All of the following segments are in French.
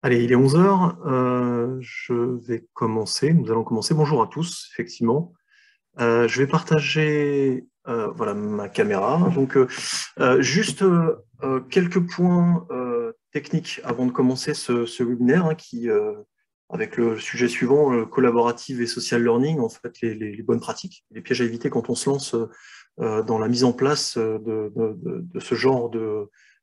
Allez, il est 11 heures. Nous allons commencer. Bonjour à tous, effectivement. Je vais partager voilà, ma caméra. Donc, quelques points techniques avant de commencer ce webinaire avec le sujet suivant, collaborative et social learning, en fait, les bonnes pratiques, les pièges à éviter quand on se lance dans la mise en place de ce genre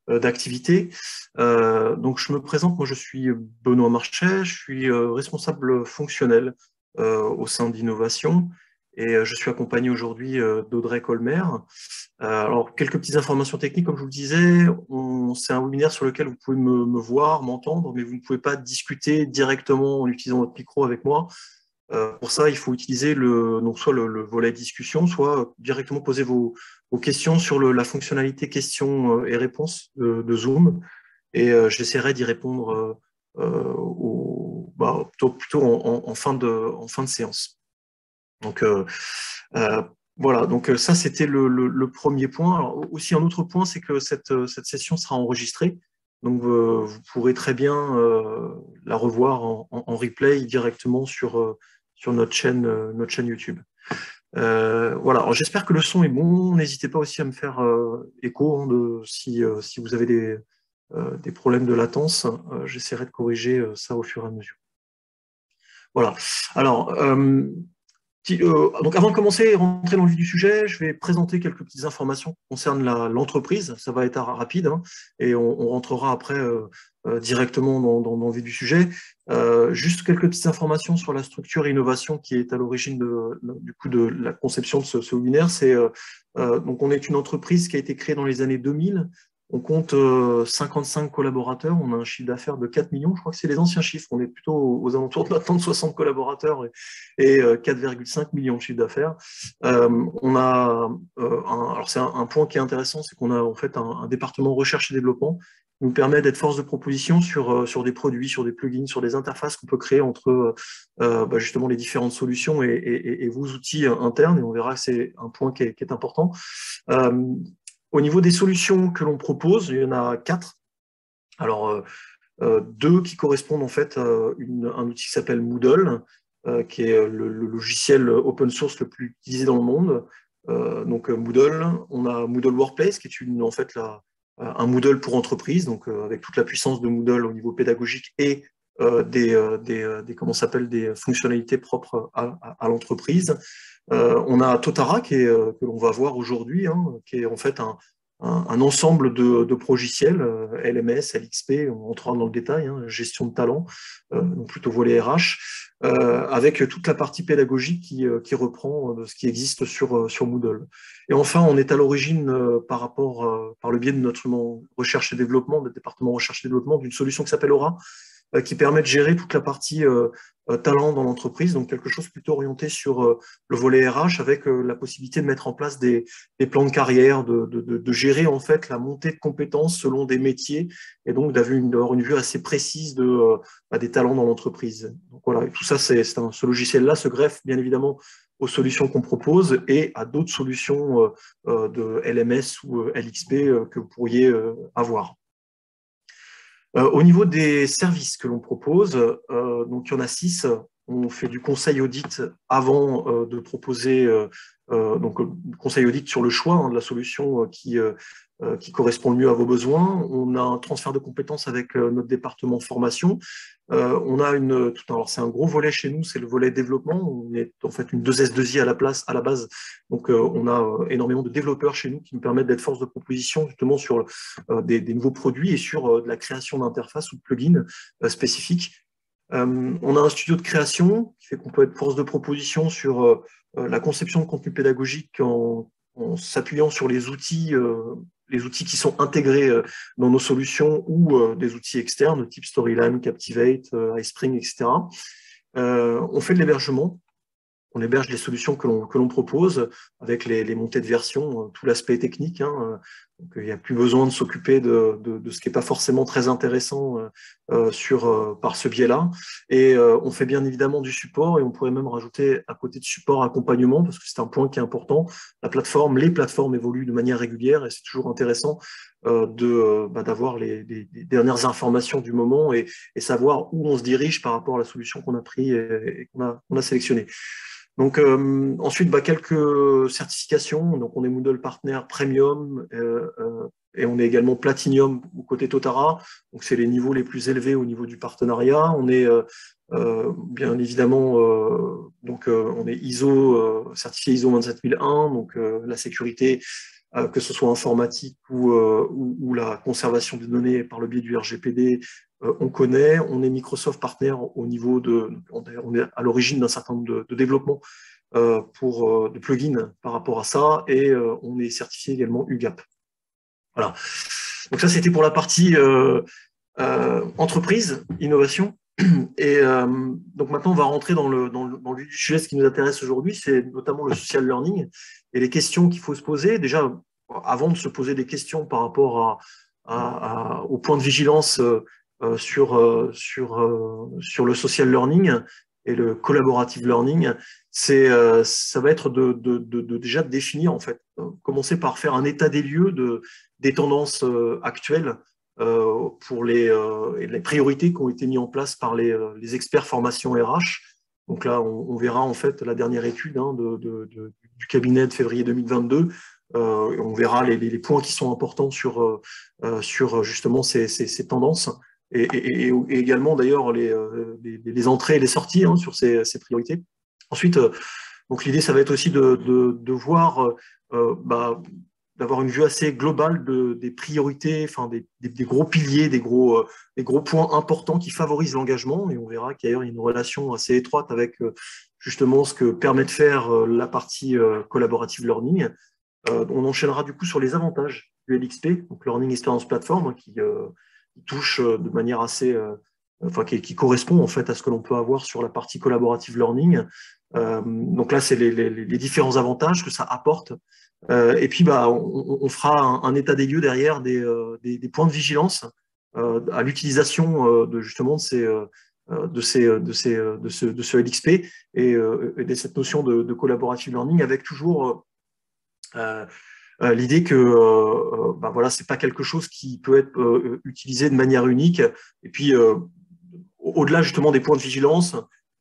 d'activité. Donc, je me présente, moi je suis Benoît Marchais, je suis responsable fonctionnel au sein d'Innovation et je suis accompagné aujourd'hui d'Audrey Colmer. Alors, quelques petites informations techniques, comme je vous le disais, c'est un webinaire sur lequel vous pouvez me voir, m'entendre, mais vous ne pouvez pas discuter directement en utilisant votre micro avec moi. Pour ça, il faut utiliser donc soit le volet discussion, soit directement poser vos questions sur la fonctionnalité questions et réponses de Zoom. Et j'essaierai d'y répondre plutôt en fin de séance. Donc, voilà, donc ça c'était le premier point. Alors, aussi un autre point, c'est que cette session sera enregistrée. Donc vous pourrez très bien la revoir en replay directement sur notre chaîne YouTube. Voilà, alors j'espère que le son est bon. N'hésitez pas aussi à me faire écho si vous avez des problèmes de latence. J'essaierai de corriger ça au fur et à mesure. Voilà. Alors, donc avant de commencer et rentrer dans le vif du sujet, je vais présenter quelques petites informations qui concernent l'entreprise. Ça va être rapide hein, et on rentrera après directement dans le vif du sujet. Juste quelques petites informations sur la structure et innovation qui est à l'origine de la conception de ce webinaire. Donc on est une entreprise qui a été créée dans les années 2000. On compte 55 collaborateurs, on a un chiffre d'affaires de 4 millions, je crois que c'est les anciens chiffres, on est plutôt aux alentours de maintenant de 60 collaborateurs et 4,5 millions de chiffre d'affaires. Alors c'est un point qui est intéressant, c'est qu'on a en fait un département recherche et développement qui nous permet d'être force de proposition sur des produits, sur des plugins, sur des interfaces qu'on peut créer entre justement les différentes solutions et vos outils internes, et on verra que c'est un point qui est important. Au niveau des solutions que l'on propose, il y en a 4. Alors, 2 qui correspondent en fait à un outil qui s'appelle Moodle, qui est le logiciel open source le plus utilisé dans le monde. Donc Moodle, on a Moodle Workplace, qui est en fait un Moodle pour entreprise, donc avec toute la puissance de Moodle au niveau pédagogique et des fonctionnalités propres à l'entreprise. On a Totara que l'on va voir aujourd'hui, hein, qui est en fait un ensemble de progiciels, LMS, LXP, on rentrera dans le détail, hein, gestion de talent, donc plutôt volet RH, avec toute la partie pédagogique qui reprend ce qui existe sur Moodle. Et enfin, on est à l'origine, par le biais de notre recherche et développement, notre département recherche et développement, d'une solution qui s'appelle Aura, qui permet de gérer toute la partie talent dans l'entreprise, donc quelque chose plutôt orienté sur le volet RH, avec la possibilité de mettre en place des plans de carrière, de gérer en fait la montée de compétences selon des métiers, et donc d'avoir une vue assez précise des talents dans l'entreprise. Donc voilà, tout ça, ce logiciel-là se greffe bien évidemment aux solutions qu'on propose et à d'autres solutions de LMS ou LXP que vous pourriez avoir. Au niveau des services que l'on propose, donc il y en a 6. On fait du conseil audit avant de proposer donc conseil audit sur le choix hein, de la solution qui correspond le mieux à vos besoins. On a un transfert de compétences avec notre département formation. On a alors c'est un gros volet chez nous, c'est le volet développement. On est en fait une 2S2I à la base. Donc on a énormément de développeurs chez nous qui nous permettent d'être force de proposition justement sur des nouveaux produits et sur de la création d'interfaces ou de plugins spécifiques. On a un studio de création qui fait qu'on peut être force de proposition sur la conception de contenu pédagogique en s'appuyant sur les outils qui sont intégrés dans nos solutions ou des outils externes, type Storyline, Captivate, iSpring, etc. On fait de l'hébergement. On héberge les solutions que l'on propose avec les montées de version, tout l'aspect technique. Hein, donc, il n'y a plus besoin de s'occuper de ce qui n'est pas forcément très intéressant par ce biais-là. Et on fait bien évidemment du support et on pourrait même rajouter à côté de support accompagnement parce que c'est un point qui est important. Les plateformes évoluent de manière régulière et c'est toujours intéressant d'avoir les dernières informations du moment et savoir où on se dirige par rapport à la solution qu'on a pris et qu'on a sélectionnée. Donc ensuite, quelques certifications. Donc on est Moodle Partner Premium et on est également Platinum au côté Totara. Donc c'est les niveaux les plus élevés au niveau du partenariat. On est bien évidemment on est ISO certifié ISO 27001. Donc la sécurité, que ce soit informatique ou la conservation des données par le biais du RGPD, on connaît. On est Microsoft Partner au niveau on est à l'origine d'un certain nombre de développements de plugins par rapport à ça, et on est certifié également UGAP. Voilà. Donc ça, c'était pour la partie entreprise, innovation. Et donc maintenant, on va rentrer dans le sujet. Ce qui nous intéresse aujourd'hui, c'est notamment le social learning et les questions qu'il faut se poser. Déjà, avant de se poser des questions par rapport au point de vigilance sur le social learning et le collaborative learning, ça va être déjà de définir, en fait, commencer par faire un état des lieux des tendances actuelles pour les priorités qui ont été mises en place par les experts formation RH. Donc là, on verra en fait la dernière étude du cabinet de février 2022. On verra les points qui sont importants sur justement ces tendances et également d'ailleurs les entrées et les sorties sur ces priorités. Ensuite, donc l'idée, ça va être aussi de voir d'avoir une vue assez globale des priorités, enfin des gros piliers, des gros points importants qui favorisent l'engagement. Et on verra qu'il y a une relation assez étroite avec justement ce que permet de faire la partie collaborative learning. On enchaînera du coup sur les avantages du LXP, donc Learning Experience Platform, qui touche de manière assez, qui correspond en fait à ce que l'on peut avoir sur la partie collaborative learning. Donc là, c'est les différents avantages que ça apporte. Et puis, on fera un état des lieux derrière des points de vigilance à l'utilisation de ce LXP et de cette notion de collaborative learning, avec toujours l'idée que voilà, c'est pas quelque chose qui peut être utilisé de manière unique. Et puis, au-delà justement des points de vigilance,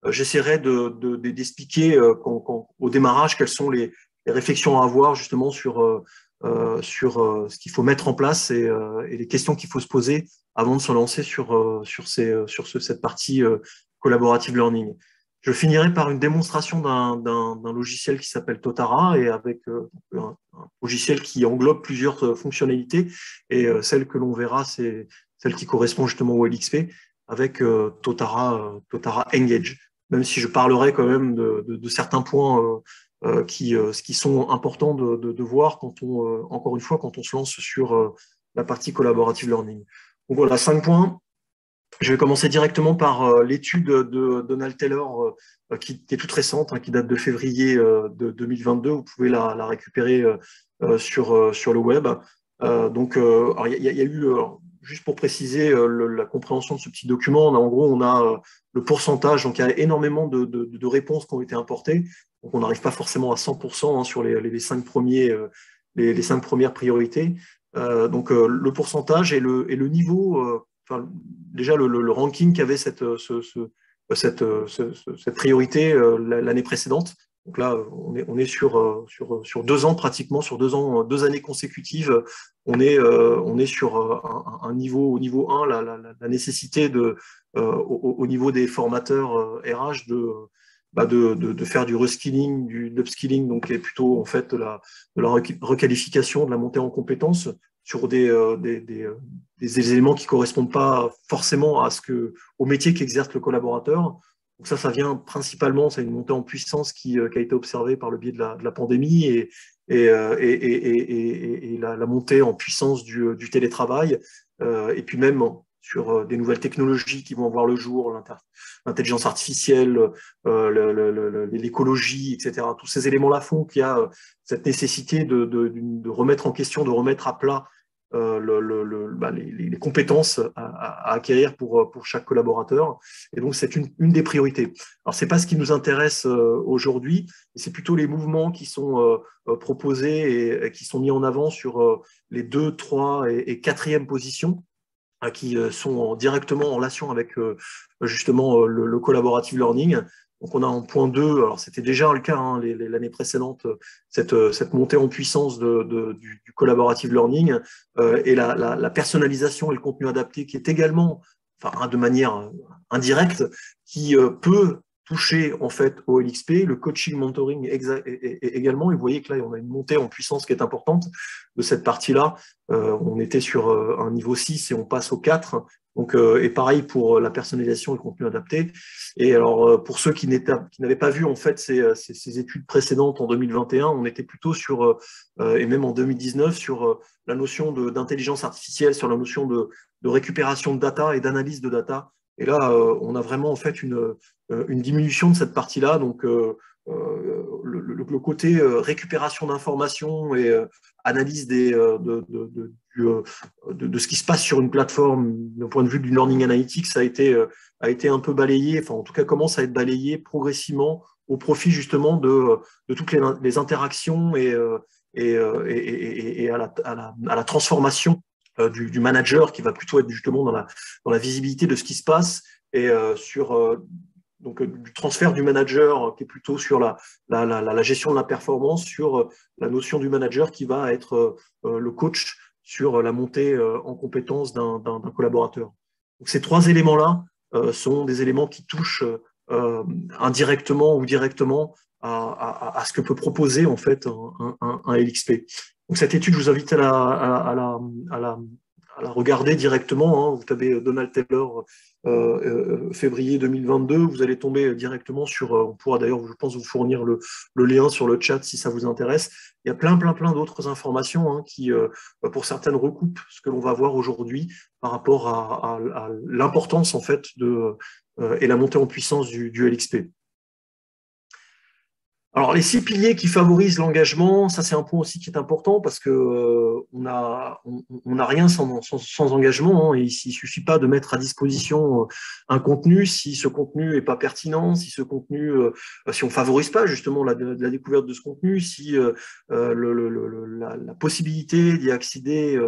j'essaierai d'expliquer au démarrage quelles sont les réflexions à avoir justement sur ce qu'il faut mettre en place et les questions qu'il faut se poser avant de se lancer sur cette partie collaborative learning. Je finirai par une démonstration d'un logiciel qui s'appelle Totara, et avec un logiciel qui englobe plusieurs fonctionnalités, et celle que l'on verra, c'est celle qui correspond justement au LXP avec Totara Engage, même si je parlerai quand même de certains points qui sont importants de voir encore une fois, quand on se lance sur la partie collaborative learning. Donc voilà, 5 points. Je vais commencer directement par l'étude de Donald Taylor, qui est toute récente, qui date de février de 2022. Vous pouvez la récupérer sur le web. Alors, il y a eu, juste pour préciser la compréhension de ce petit document, en gros, on a le pourcentage. Donc il y a énormément de réponses qui ont été importées. Donc on n'arrive pas forcément à 100% sur les 5 premières priorités. Donc le pourcentage et le niveau, déjà le ranking qu'avait cette priorité l'année précédente. Donc là, on est sur 2 ans pratiquement, sur 2 années consécutives. On est sur un niveau, au niveau 1, la nécessité au niveau des formateurs RH de faire du reskilling, du upskilling, donc qui est plutôt en fait de la requalification, de la montée en compétences sur des éléments qui ne correspondent pas forcément au métier qu'exerce le collaborateur. Donc ça vient principalement, c'est une montée en puissance qui a été observée par le biais de la pandémie et la montée en puissance du télétravail, et puis même sur des nouvelles technologies qui vont voir le jour, l'intelligence artificielle, l'écologie, etc. Tous ces éléments-là font qu'il y a cette nécessité de remettre en question, de remettre à plat les compétences à acquérir pour chaque collaborateur. Et donc, c'est une des priorités. Alors, ce n'est pas ce qui nous intéresse aujourd'hui, c'est plutôt les mouvements qui sont proposés et qui sont mis en avant sur les 2, 3 et 4e positions, qui sont directement en relation avec justement le collaborative learning. Donc on a en point 2, alors c'était déjà le cas l'année précédente, cette montée en puissance du collaborative learning et la personnalisation et le contenu adapté qui est également, enfin de manière indirecte, qui peut toucher en fait au LXP, le coaching mentoring également. Et vous voyez que là on a une montée en puissance qui est importante de cette partie-là. On était sur un niveau 6 et on passe au 4. Donc, et pareil pour la personnalisation et le contenu adapté. Et alors, pour ceux qui n'avaient pas vu en fait ces études précédentes en 2021, on était plutôt sur, et même en 2019, sur la notion d'intelligence artificielle, sur la notion de récupération de data et d'analyse de data. Et là, on a vraiment en fait une diminution de cette partie-là. Donc, le côté récupération d'informations et analyse de ce qui se passe sur une plateforme d'un point de vue du learning analytics a été un peu balayé, enfin en tout cas commence à être balayé progressivement au profit justement de toutes les interactions et à la transformation du manager qui va plutôt être justement dans la visibilité de ce qui se passe et sur donc du transfert du manager qui est plutôt sur la gestion de la performance, sur la notion du manager qui va être le coach sur la montée en compétence d'un collaborateur. Donc ces 3 éléments-là sont des éléments qui touchent indirectement ou directement à ce que peut proposer en fait un LXP. Donc cette étude, je vous invite à la regarder directement. Vous tapez Donald Taylor février 2022, vous allez tomber directement sur, on pourra d'ailleurs, je pense, vous fournir le lien sur le chat si ça vous intéresse. Il y a plein d'autres informations qui, pour certaines, recoupent ce que l'on va voir aujourd'hui par rapport à l'importance en fait et la montée en puissance du LXP. Alors, les 6 piliers qui favorisent l'engagement, ça c'est un point aussi qui est important parce que on a rien sans engagement. Et il ne suffit pas de mettre à disposition un contenu si ce contenu n'est pas pertinent, si ce contenu, si on ne favorise pas justement la découverte de ce contenu, si la possibilité d'y accéder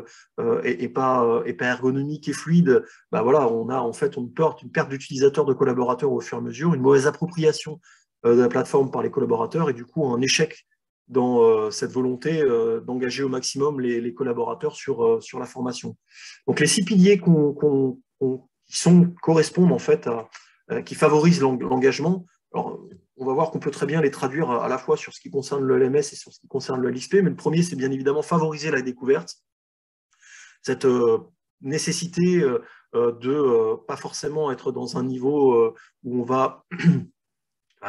est pas ergonomique et fluide, bah voilà, on a en fait une perte d'utilisateurs, de collaborateurs au fur et à mesure, une mauvaise appropriation de la plateforme par les collaborateurs et du coup un échec dans cette volonté d'engager au maximum les collaborateurs sur la formation. Donc les 6 piliers qui correspondent en fait qui favorisent l'engagement. Alors, on va voir qu'on peut très bien les traduire à la fois sur ce qui concerne le LMS et sur ce qui concerne le LXP, mais le premier, c'est bien évidemment favoriser la découverte. Cette nécessité de pas forcément être dans un niveau où on va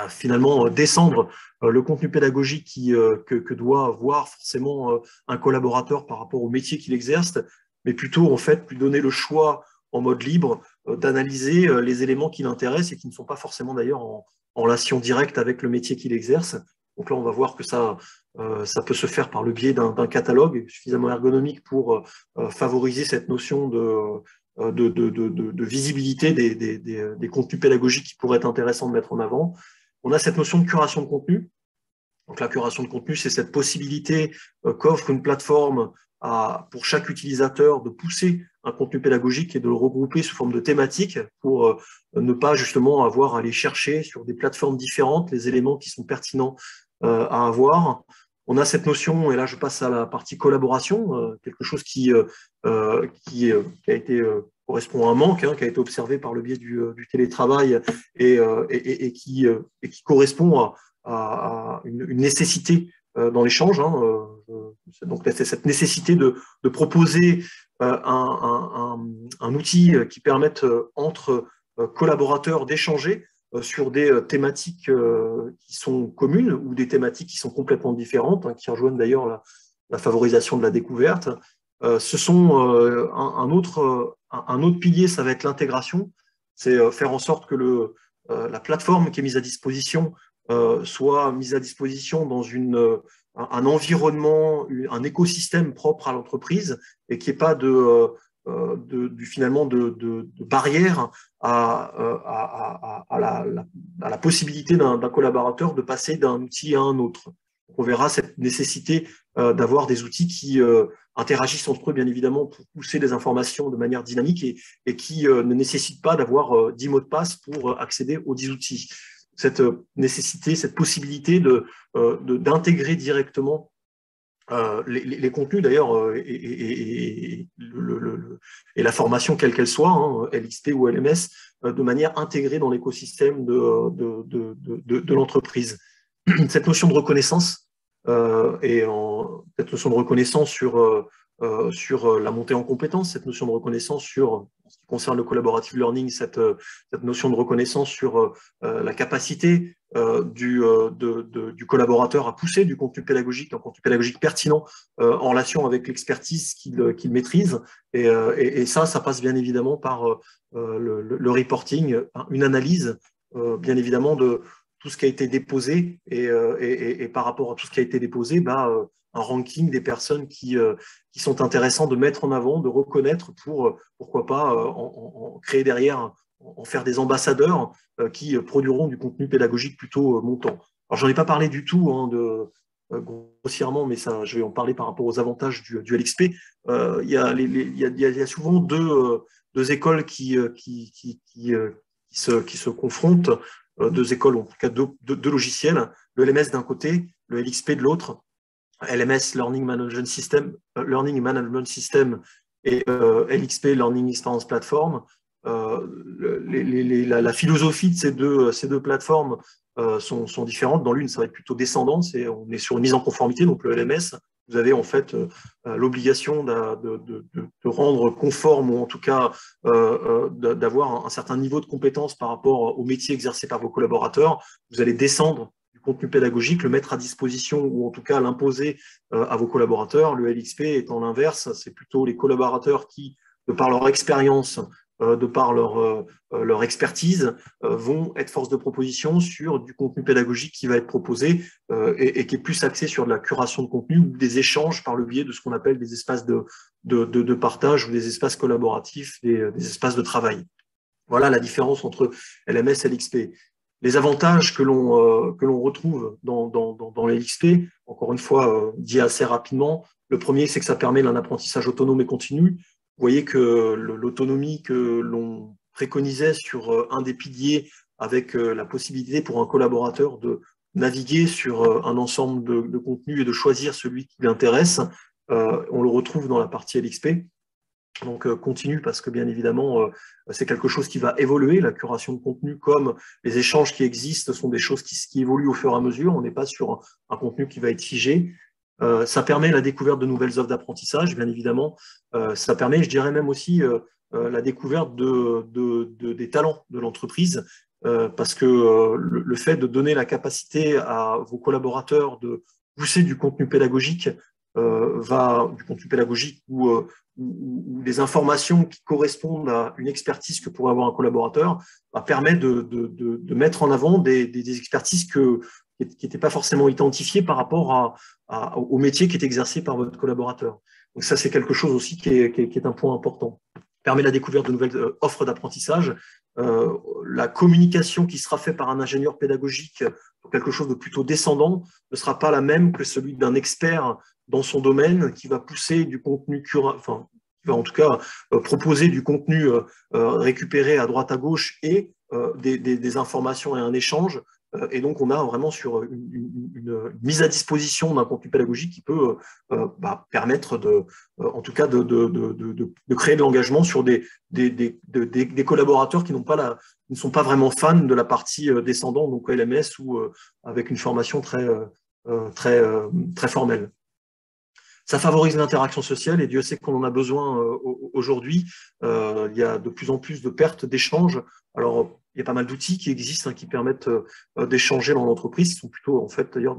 finalement descendre le contenu pédagogique que doit avoir forcément un collaborateur par rapport au métier qu'il exerce, mais plutôt en fait lui donner le choix en mode libre d'analyser les éléments qui l'intéressent et qui ne sont pas forcément d'ailleurs en relation directe avec le métier qu'il exerce. Donc là, on va voir que ça peut se faire par le biais d'un catalogue suffisamment ergonomique pour favoriser cette notion de visibilité des contenus pédagogiques qui pourraient être intéressants de mettre en avant. On a cette notion de curation de contenu. Donc la curation de contenu, c'est cette possibilité qu'offre une plateforme pour chaque utilisateur de pousser un contenu pédagogique et de le regrouper sous forme de thématiques pour ne pas justement avoir à aller chercher sur des plateformes différentes les éléments qui sont pertinents à avoir. On a cette notion, et là je passe à la partie collaboration, quelque chose qui a été correspond à un manque, qui a été observé par le biais du télétravail et qui correspond à une nécessité dans l'échange. Donc c'est cette nécessité de proposer un outil qui permette entre collaborateurs d'échanger sur des thématiques qui sont communes ou des thématiques qui sont complètement différentes, qui rejoignent d'ailleurs la favorisation de la découverte. Ce sont un autre pilier, ça va être l'intégration, c'est faire en sorte que la plateforme qui est mise à disposition soit mise à disposition dans une un environnement, un écosystème propre à l'entreprise et qu'il n'y ait pas finalement de barrière à la possibilité d'un collaborateur de passer d'un outil à un autre. On verra cette nécessité d'avoir des outils qui interagissent entre eux, bien évidemment, pour pousser des informations de manière dynamique et qui ne nécessitent pas d'avoir 10 mots de passe pour accéder aux 10 outils. Cette nécessité, cette possibilité d'intégrer directement les contenus d'ailleurs et la formation quelle qu'elle soit, hein, LXP ou LMS, de manière intégrée dans l'écosystème de l'entreprise. Cette notion de reconnaissance cette notion de reconnaissance sur la montée en compétences, cette notion de reconnaissance en ce qui concerne le collaborative learning, cette notion de reconnaissance sur la capacité du collaborateur à pousser du contenu pédagogique, un contenu pédagogique pertinent en relation avec l'expertise qu'il maîtrise. Et ça passe bien évidemment par le reporting, une analyse bien évidemment de tout ce qui a été déposé et par rapport à tout ce qui a été déposé, un ranking des personnes qui sont intéressantes de mettre en avant, de reconnaître pour, pourquoi pas, en créer derrière, en faire des ambassadeurs qui produiront du contenu pédagogique plutôt montant. Alors, j'en ai pas parlé du tout grossièrement, mais ça, je vais en parler par rapport aux avantages du LXP. Il y a souvent deux écoles qui se confrontent, deux écoles, en tout cas deux logiciels, le LMS d'un côté, le LXP de l'autre. LMS, Learning Management System et LXP, Learning Experience Platform. La philosophie de ces deux plateformes sont différentes. Dans l'une, ça va être plutôt descendant, on est sur une mise en conformité, donc le LMS, vous avez en fait l'obligation de rendre conforme, ou en tout cas d'avoir un certain niveau de compétence par rapport au métier exercé par vos collaborateurs. Vous allez descendre du contenu pédagogique, le mettre à disposition ou en tout cas l'imposer à vos collaborateurs. Le LXP étant l'inverse, c'est plutôt les collaborateurs qui, de par leur expérience, de par leur expertise, vont être force de proposition sur du contenu pédagogique qui va être proposé et qui est plus axé sur de la curation de contenu ou des échanges par le biais de ce qu'on appelle des espaces de partage ou des espaces collaboratifs, des espaces de travail. Voilà la différence entre LMS et LXP. Les avantages que l'on retrouve dans les LXP, encore une fois, dit assez rapidement, le premier, c'est que ça permet un apprentissage autonome et continu. Vous voyez que l'autonomie que l'on préconisait sur un des piliers avec la possibilité pour un collaborateur de naviguer sur un ensemble de contenus et de choisir celui qui l'intéresse, on le retrouve dans la partie LXP. Donc continue parce que bien évidemment c'est quelque chose qui va évoluer, la curation de contenu comme les échanges qui existent sont des choses qui évoluent au fur et à mesure, on n'est pas sur un contenu qui va être figé. Ça permet la découverte de nouvelles offres d'apprentissage, bien évidemment. Ça permet, je dirais même aussi, la découverte des talents de l'entreprise, parce que le fait de donner la capacité à vos collaborateurs de pousser du contenu pédagogique, du contenu pédagogique ou des informations qui correspondent à une expertise que pourrait avoir un collaborateur, permet de mettre en avant des expertises qui n'étaient pas forcément identifiées par rapport au métier qui est exercé par votre collaborateur. Donc ça, c'est quelque chose aussi qui est un point important. Permet la découverte de nouvelles offres d'apprentissage, la communication qui sera faite par un ingénieur pédagogique pour quelque chose de plutôt descendant ne sera pas la même que celui d'un expert dans son domaine qui va pousser du contenu qui va en tout cas proposer du contenu récupéré à droite à gauche et des informations et un échange. Et donc, on a vraiment sur une mise à disposition d'un contenu pédagogique qui peut permettre en tout cas de créer de l'engagement sur des collaborateurs qui ne sont pas vraiment fans de la partie descendante, donc LMS ou avec une formation très formelle. Ça favorise l'interaction sociale et Dieu sait qu'on en a besoin aujourd'hui. Il y a de plus en plus de pertes d'échanges. Alors, il y a pas mal d'outils qui existent qui permettent d'échanger dans l'entreprise. Ce sont plutôt, en fait, d'ailleurs,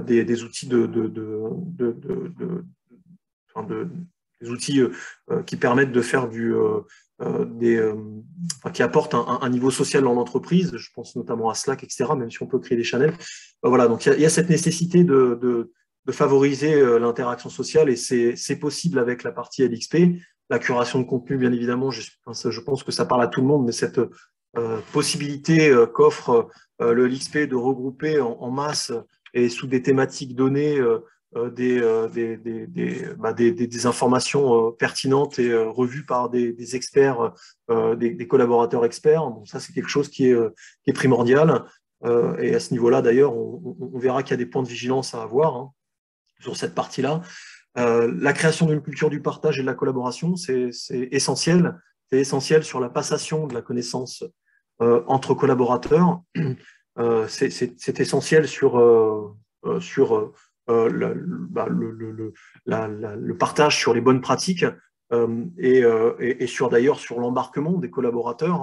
des outils des outils qui permettent de faire qui apportent un niveau social dans l'entreprise. Je pense notamment à Slack, etc., même si on peut créer des channels. Voilà, donc il y a cette nécessité de favoriser l'interaction sociale, et c'est possible avec la partie LXP. La curation de contenu, bien évidemment, je pense que ça parle à tout le monde, mais cette possibilité qu'offre le LXP de regrouper en masse et sous des thématiques données des informations pertinentes et revues par des experts, des collaborateurs experts. Bon, ça, c'est quelque chose qui est primordial. Et à ce niveau-là, d'ailleurs, on verra qu'il y a des points de vigilance à avoir sur cette partie-là. La création d'une culture du partage et de la collaboration, c'est essentiel. C'est essentiel sur la passation de la connaissance entre collaborateurs. C'est essentiel sur le partage sur les bonnes pratiques et sur d'ailleurs sur l'embarquement des collaborateurs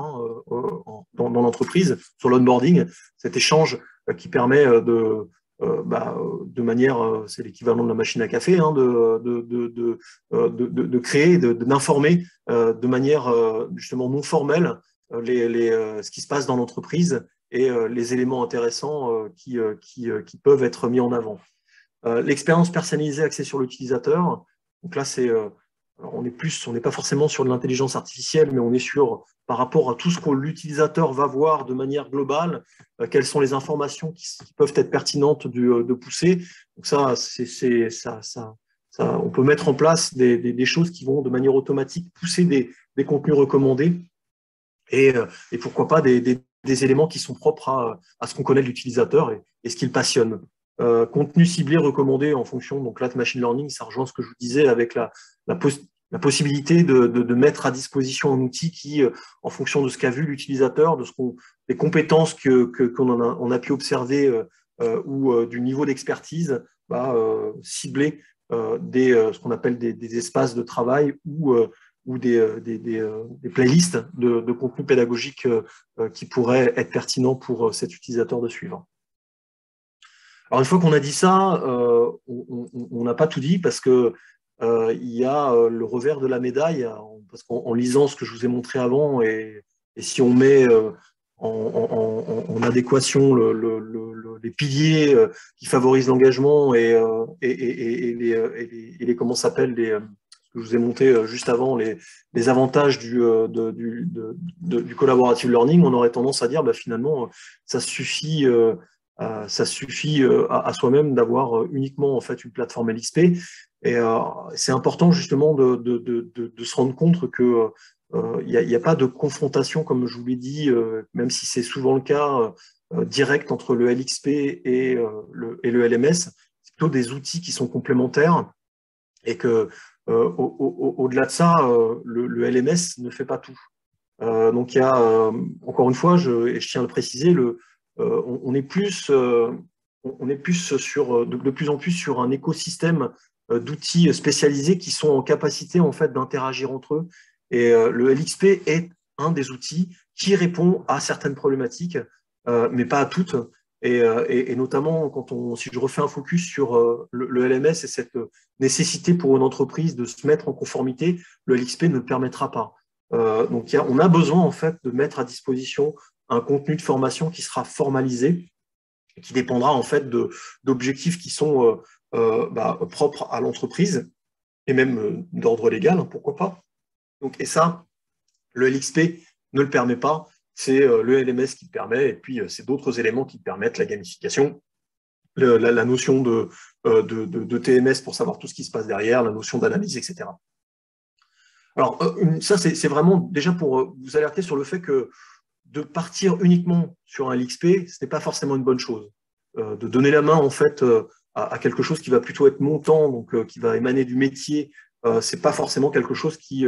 dans l'entreprise, sur l'onboarding, cet échange qui permet de manière, c'est l'équivalent de la machine à café, de créer, d'informer de manière justement non formelle ce qui se passe dans l'entreprise et les éléments intéressants qui peuvent être mis en avant. L'expérience personnalisée axée sur l'utilisateur, donc là on n'est pas forcément sur de l'intelligence artificielle, mais on est sur, par rapport à tout ce que l'utilisateur va voir de manière globale, quelles sont les informations qui peuvent être pertinentes de pousser. Donc ça, on peut mettre en place des choses qui vont de manière automatique pousser des contenus recommandés et pourquoi pas des éléments qui sont propres à ce qu'on connaît de l'utilisateur et ce qui le passionne. Contenu ciblé recommandé en fonction, donc là, de machine learning, ça rejoint ce que je vous disais avec la possibilité de mettre à disposition un outil qui, en fonction de ce qu'a vu l'utilisateur, des compétences qu'on a pu observer ou du niveau d'expertise, cibler ce qu'on appelle des espaces de travail ou des playlists de contenu pédagogique qui pourraient être pertinents pour cet utilisateur de suivre. Alors, une fois qu'on a dit ça, on n'a pas tout dit parce que il y a le revers de la médaille, parce qu'en lisant ce que je vous ai montré avant, et si on met en adéquation les piliers qui favorisent l'engagement et les comment s'appelle ce que je vous ai montré juste avant, les avantages du collaborative learning, on aurait tendance à dire finalement ça suffit à soi-même d'avoir uniquement en fait une plateforme LXP. Et c'est important justement de se rendre compte que il n'y a pas de confrontation, comme je vous l'ai dit, même si c'est souvent le cas, direct entre le LXP et le LMS. C'est plutôt des outils qui sont complémentaires et que au-delà de ça, le LMS ne fait pas tout. Donc il y a, encore une fois, et je tiens à le préciser, on est plus sur de plus en plus sur un écosystème d'outils spécialisés qui sont en capacité en fait d'interagir entre eux. Et le LXP est un des outils qui répond à certaines problématiques, mais pas à toutes. Et notamment si je refais un focus sur le LMS et cette nécessité pour une entreprise de se mettre en conformité, le LXP ne le permettra pas. Donc on a besoin en fait de mettre à disposition un contenu de formation qui sera formalisé, qui dépendra en fait d'objectifs qui sont propres à l'entreprise et même d'ordre légal, pourquoi pas. Donc, et ça, le LXP ne le permet pas, c'est le LMS qui le permet, et puis c'est d'autres éléments qui permettent la gamification, la notion de TMS pour savoir tout ce qui se passe derrière, la notion d'analyse, etc. Alors, ça, c'est vraiment déjà pour vous alerter sur le fait que de partir uniquement sur un LXP, ce n'est pas forcément une bonne chose. De donner la main, en fait, à quelque chose qui va plutôt être montant, donc qui va émaner du métier, c'est pas forcément quelque chose qui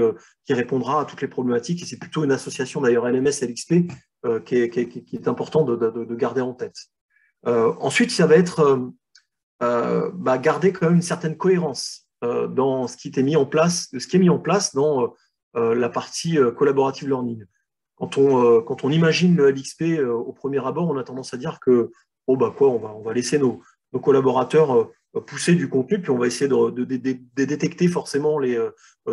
répondra à toutes les problématiques, et c'est plutôt une association d'ailleurs LMS-LXP qui est important de garder en tête. Ensuite, ça va être garder quand même une certaine cohérence dans ce qui est mis en place dans la partie collaborative learning. Quand on imagine le LXP au premier abord, on a tendance à dire que on va laisser nos collaborateurs pousser du contenu, puis on va essayer de détecter forcément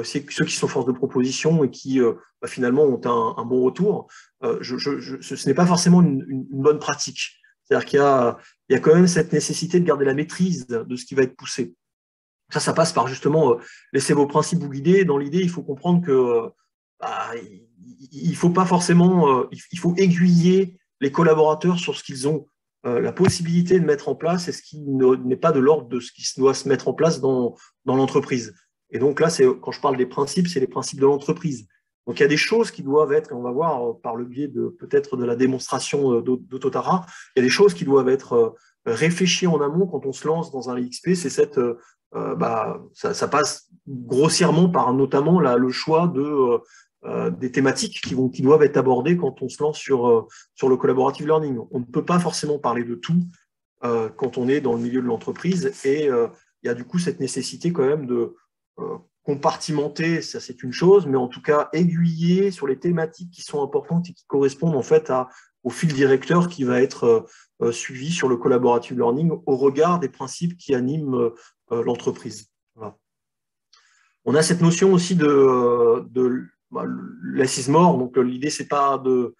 ceux qui sont force de proposition et qui finalement ont un bon retour. Ce n'est pas forcément une bonne pratique. C'est-à-dire qu'il y a quand même cette nécessité de garder la maîtrise de ce qui va être poussé. Ça passe par justement laisser vos principes vous guider. Dans l'idée, il faut comprendre que il faut pas forcément, il faut aiguiller les collaborateurs sur ce qu'ils ont la possibilité de mettre en place et ce qui n'est pas de l'ordre de ce qui doit se mettre en place dans l'entreprise. Et donc là, quand je parle des principes, c'est les principes de l'entreprise. Donc il y a des choses qui doivent être, et on va voir par le biais peut-être de la démonstration d'Autotara, il y a des choses qui doivent être réfléchies en amont quand on se lance dans un LXP. C'est ça passe grossièrement par notamment le choix des thématiques qui doivent être abordées quand on se lance sur le collaborative learning. On ne peut pas forcément parler de tout quand on est dans le milieu de l'entreprise et il y a du coup cette nécessité quand même de compartimenter, ça c'est une chose, mais en tout cas aiguiller sur les thématiques qui sont importantes et qui correspondent en fait au fil directeur qui va être suivi sur le collaborative learning au regard des principes qui animent l'entreprise. Voilà. On a cette notion aussi de less is more. Donc l'idée c'est pas de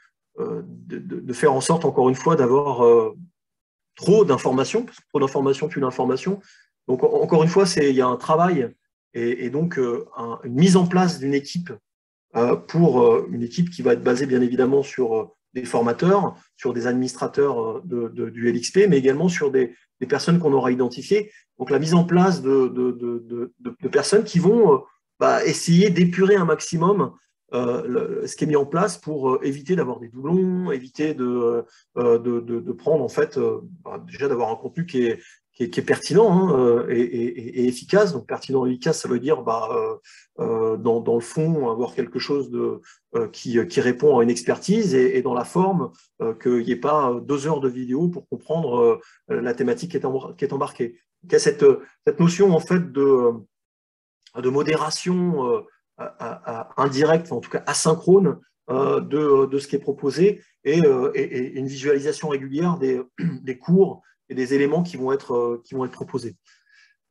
faire en sorte encore une fois d'avoir trop d'informations, parce que trop d'informations tue l'information. Donc encore une fois il y a un travail et donc une mise en place d'une équipe pour une équipe qui va être basée bien évidemment sur des formateurs, sur des administrateurs du LXP, mais également sur des personnes qu'on aura identifiées. Donc la mise en place de personnes qui vont essayer d'épurer un maximum ce qui est mis en place pour éviter d'avoir des doublons, éviter de prendre en fait, déjà d'avoir un contenu qui est pertinent et efficace. Donc pertinent et efficace, ça veut dire dans le fond avoir quelque chose qui répond à une expertise et dans la forme qu'il n'y ait pas 2 heures de vidéo pour comprendre la thématique qui est embarquée. Donc, il y a cette notion en fait de modération indirecte, en tout cas asynchrone de ce qui est proposé et une visualisation régulière des cours et des éléments qui vont être proposés.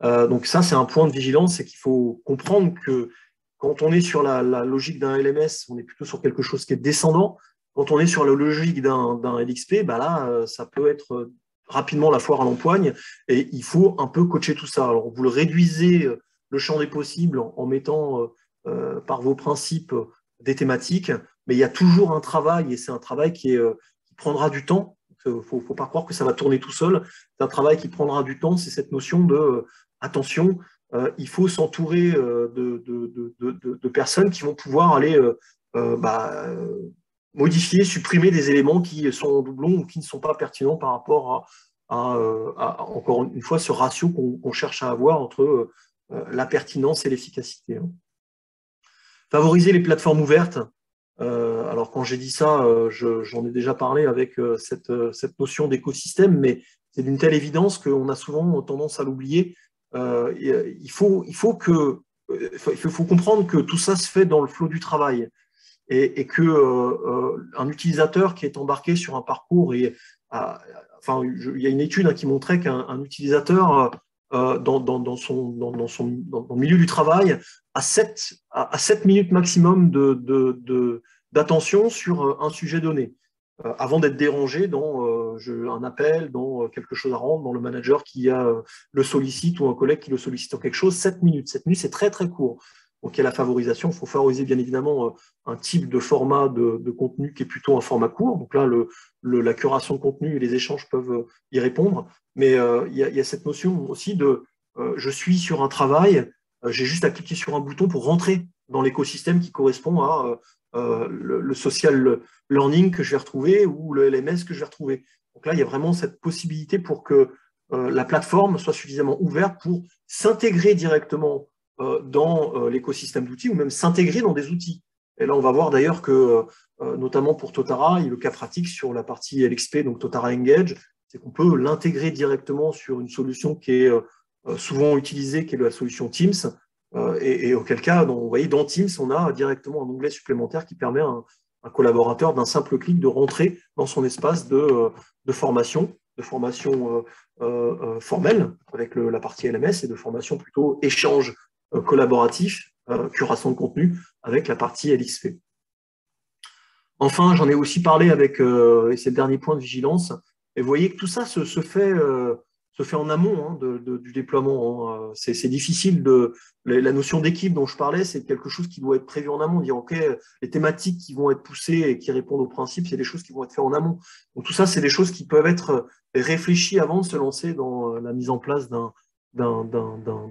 Donc ça, c'est un point de vigilance, c'est qu'il faut comprendre que quand on est sur la logique d'un LMS, on est plutôt sur quelque chose qui est descendant. Quand on est sur la logique d'un LXP, là, ça peut être rapidement la foire à l'empoigne et il faut un peu coacher tout ça. Alors, vous le réduisez le champ des possibles en mettant par vos principes des thématiques, mais il y a toujours un travail et c'est un travail qui prendra du temps. Il ne faut pas croire que ça va tourner tout seul. C'est un travail qui prendra du temps. C'est cette notion de attention, il faut s'entourer de personnes qui vont pouvoir aller modifier, supprimer des éléments qui sont en doublon ou qui ne sont pas pertinents par rapport à encore une fois, ce ratio qu'on cherche à avoir entre la pertinence et l'efficacité. Favoriser les plateformes ouvertes. Alors quand j'ai dit ça, j'en ai déjà parlé avec cette notion d'écosystème, mais c'est d'une telle évidence qu'on a souvent tendance à l'oublier. Il faut comprendre que tout ça se fait dans le flot du travail et que un utilisateur qui est embarqué sur un parcours il y a une étude qui montrait qu'un utilisateur dans le milieu du travail à 7 minutes maximum d'attention sur un sujet donné, avant d'être dérangé dans un appel, dans quelque chose à rendre, dans le manager qui le sollicite ou un collègue qui le sollicite en quelque chose. 7 minutes, c'est très très court. Donc il y a la favorisation, il faut favoriser bien évidemment un type de format de contenu qui est plutôt un format court. Donc là, la curation de contenu et les échanges peuvent y répondre. Mais il y a cette notion aussi de je suis sur un travail, j'ai juste à cliquer sur un bouton pour rentrer dans l'écosystème qui correspond à le social learning que je vais retrouver ou le LMS que je vais retrouver. Donc là, il y a vraiment cette possibilité pour que la plateforme soit suffisamment ouverte pour s'intégrer directement dans l'écosystème d'outils ou même s'intégrer dans des outils. Et là, on va voir d'ailleurs que, notamment pour Totara, il y a le cas pratique sur la partie LXP, donc Totara Engage, c'est qu'on peut l'intégrer directement sur une solution qui est souvent utilisée, qui est la solution Teams, et auquel cas, vous voyez, dans Teams, on a directement un onglet supplémentaire qui permet à un collaborateur d'un simple clic de rentrer dans son espace de formation formelle avec la partie LMS et de formation plutôt échange collaboratif, curation de contenu avec la partie LXP. Enfin, j'en ai aussi parlé avec, et c'est le dernier point de vigilance, Et vous voyez que tout ça se fait en amont hein, du déploiement. Hein. C'est difficile la notion d'équipe dont je parlais, c'est quelque chose qui doit être prévu en amont. Dire, OK, les thématiques qui vont être poussées et qui répondent aux principes, c'est des choses qui vont être faites en amont. Donc tout ça, c'est des choses qui peuvent être réfléchies avant de se lancer dans la mise en place d'un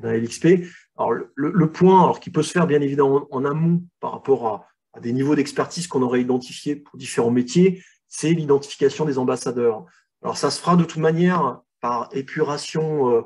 LXP. Alors le point alors, qui peut se faire bien évidemment en amont par rapport à des niveaux d'expertise qu'on aurait identifiés pour différents métiers, c'est l'identification des ambassadeurs. Alors ça se fera de toute manière par épuration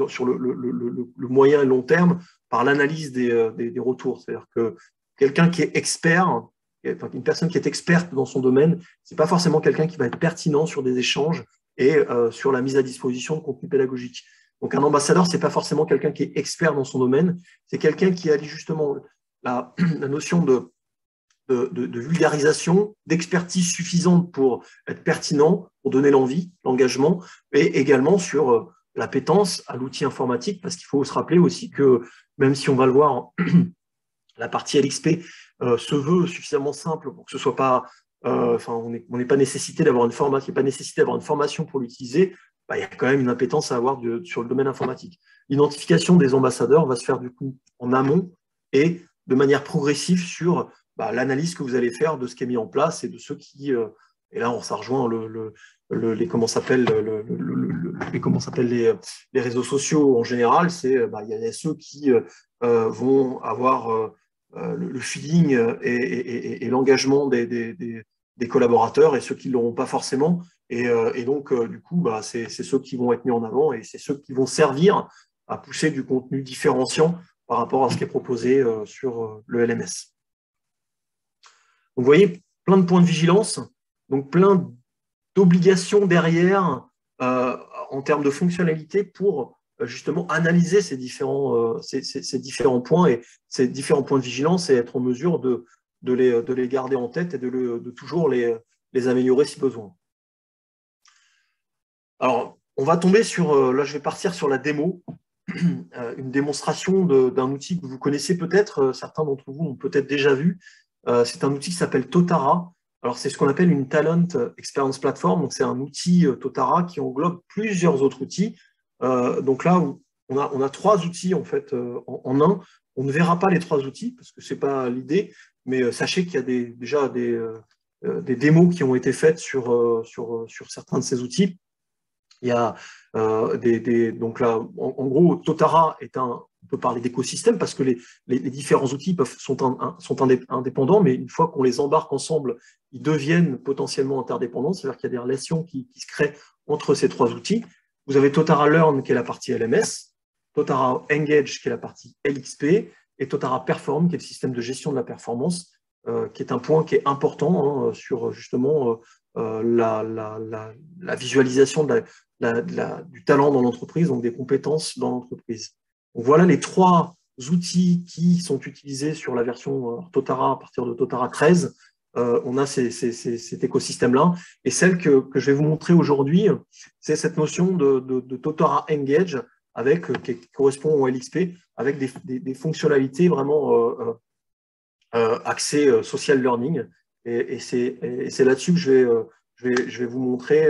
sur le moyen et long terme, par l'analyse des retours. C'est-à-dire que quelqu'un qui est expert, enfin, une personne qui est experte dans son domaine, c'est pas forcément quelqu'un qui va être pertinent sur des échanges et sur la mise à disposition de contenu pédagogique. Donc un ambassadeur, c'est pas forcément quelqu'un qui est expert dans son domaine, c'est quelqu'un qui allie justement la notion de vulgarisation, d'expertise suffisante pour être pertinent, pour donner l'envie, l'engagement, et également sur l'appétence à l'outil informatique, parce qu'il faut se rappeler aussi que, même si on va le voir, la partie LXP se veut suffisamment simple pour que ce soit pas, on n'est pas nécessité d'avoir une formation, pas nécessité d'avoir une formation pour l'utiliser. Bah, il y a quand même une appétence à avoir sur le domaine informatique. L'identification des ambassadeurs va se faire du coup en amont et de manière progressive sur l'analyse que vous allez faire de ce qui est mis en place et de ceux qui, et là ça rejoint les comment s'appelle les réseaux sociaux en général, c'est il y a ceux qui vont avoir le feeling et l'engagement des collaborateurs et ceux qui ne l'auront pas forcément. Et donc, du coup, c'est ceux qui vont être mis en avant et c'est ceux qui vont servir à pousser du contenu différenciant par rapport à ce qui est proposé sur le LMS. Donc, vous voyez, plein de points de vigilance, donc plein d'obligations derrière en termes de fonctionnalité pour justement analyser ces différents points et ces différents points de vigilance et être en mesure de les garder en tête et de toujours les améliorer si besoin. Alors, on va tomber sur, là je vais partir sur la démo, une démonstration d'un outil que vous connaissez peut-être, certains d'entre vous ont peut-être déjà vu. C'est un outil qui s'appelle Totara. Alors, c'est ce qu'on appelle une Talent Experience Platform. Donc, c'est un outil Totara qui englobe plusieurs autres outils. Donc là, on a trois outils en fait en un. On ne verra pas les trois outils parce que ce n'est pas l'idée, mais sachez qu'il y a déjà des démos qui ont été faites sur certains de ces outils. Il y a donc là, en gros, Totara est on peut parler d'écosystème parce que les différents outils sont indépendants, mais une fois qu'on les embarque ensemble, ils deviennent potentiellement interdépendants, c'est-à-dire qu'il y a des relations qui se créent entre ces trois outils. Vous avez Totara Learn, qui est la partie LMS, Totara Engage, qui est la partie LXP, et Totara Perform, qui est le système de gestion de la performance, qui est un point qui est important sur justement la visualisation du talent dans l'entreprise, donc des compétences dans l'entreprise. Donc voilà les trois outils qui sont utilisés sur la version Totara à partir de Totara 13. On a cet écosystème-là. Et celle que je vais vous montrer aujourd'hui, c'est cette notion de Totara Engage qui correspond au LXP avec des fonctionnalités vraiment axées social learning. Et c'est là-dessus que je vais vous montrer,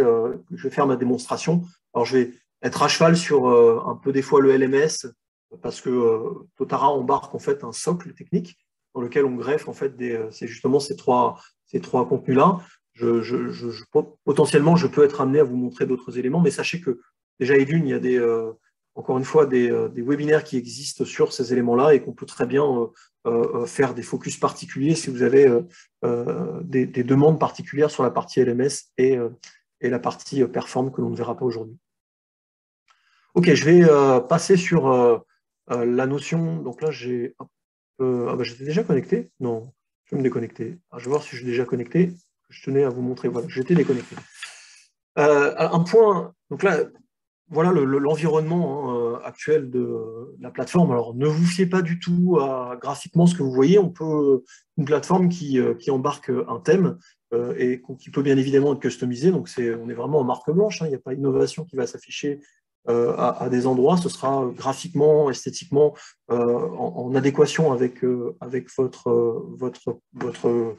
je vais faire ma démonstration. Alors, je vais être à cheval sur un peu des fois le LMS, parce que Totara embarque en fait un socle technique dans lequel on greffe en fait c'est justement ces trois contenus-là. Potentiellement, je peux être amené à vous montrer d'autres éléments, mais sachez que déjà, il y a encore une fois des webinaires qui existent sur ces éléments-là et qu'on peut très bien faire des focus particuliers si vous avez des demandes particulières sur la partie LMS et la partie Perform que l'on ne verra pas aujourd'hui. Ok, je vais passer sur la notion. Donc là, j'étais déjà connecté? Non, je vais me déconnecter. Alors, je vais voir si je suis déjà connecté. Je tenais à vous montrer. Voilà, j'étais déconnecté. Un point. Donc là, voilà l'environnement actuel de la plateforme. Alors, ne vous fiez pas du tout à graphiquement ce que vous voyez. Une plateforme qui embarque un thème et qui peut bien évidemment être customisé. Donc, on est vraiment en marque blanche. Il n'y a pas d'innovation qui va s'afficher à des endroits. Ce sera graphiquement, esthétiquement, en adéquation avec votre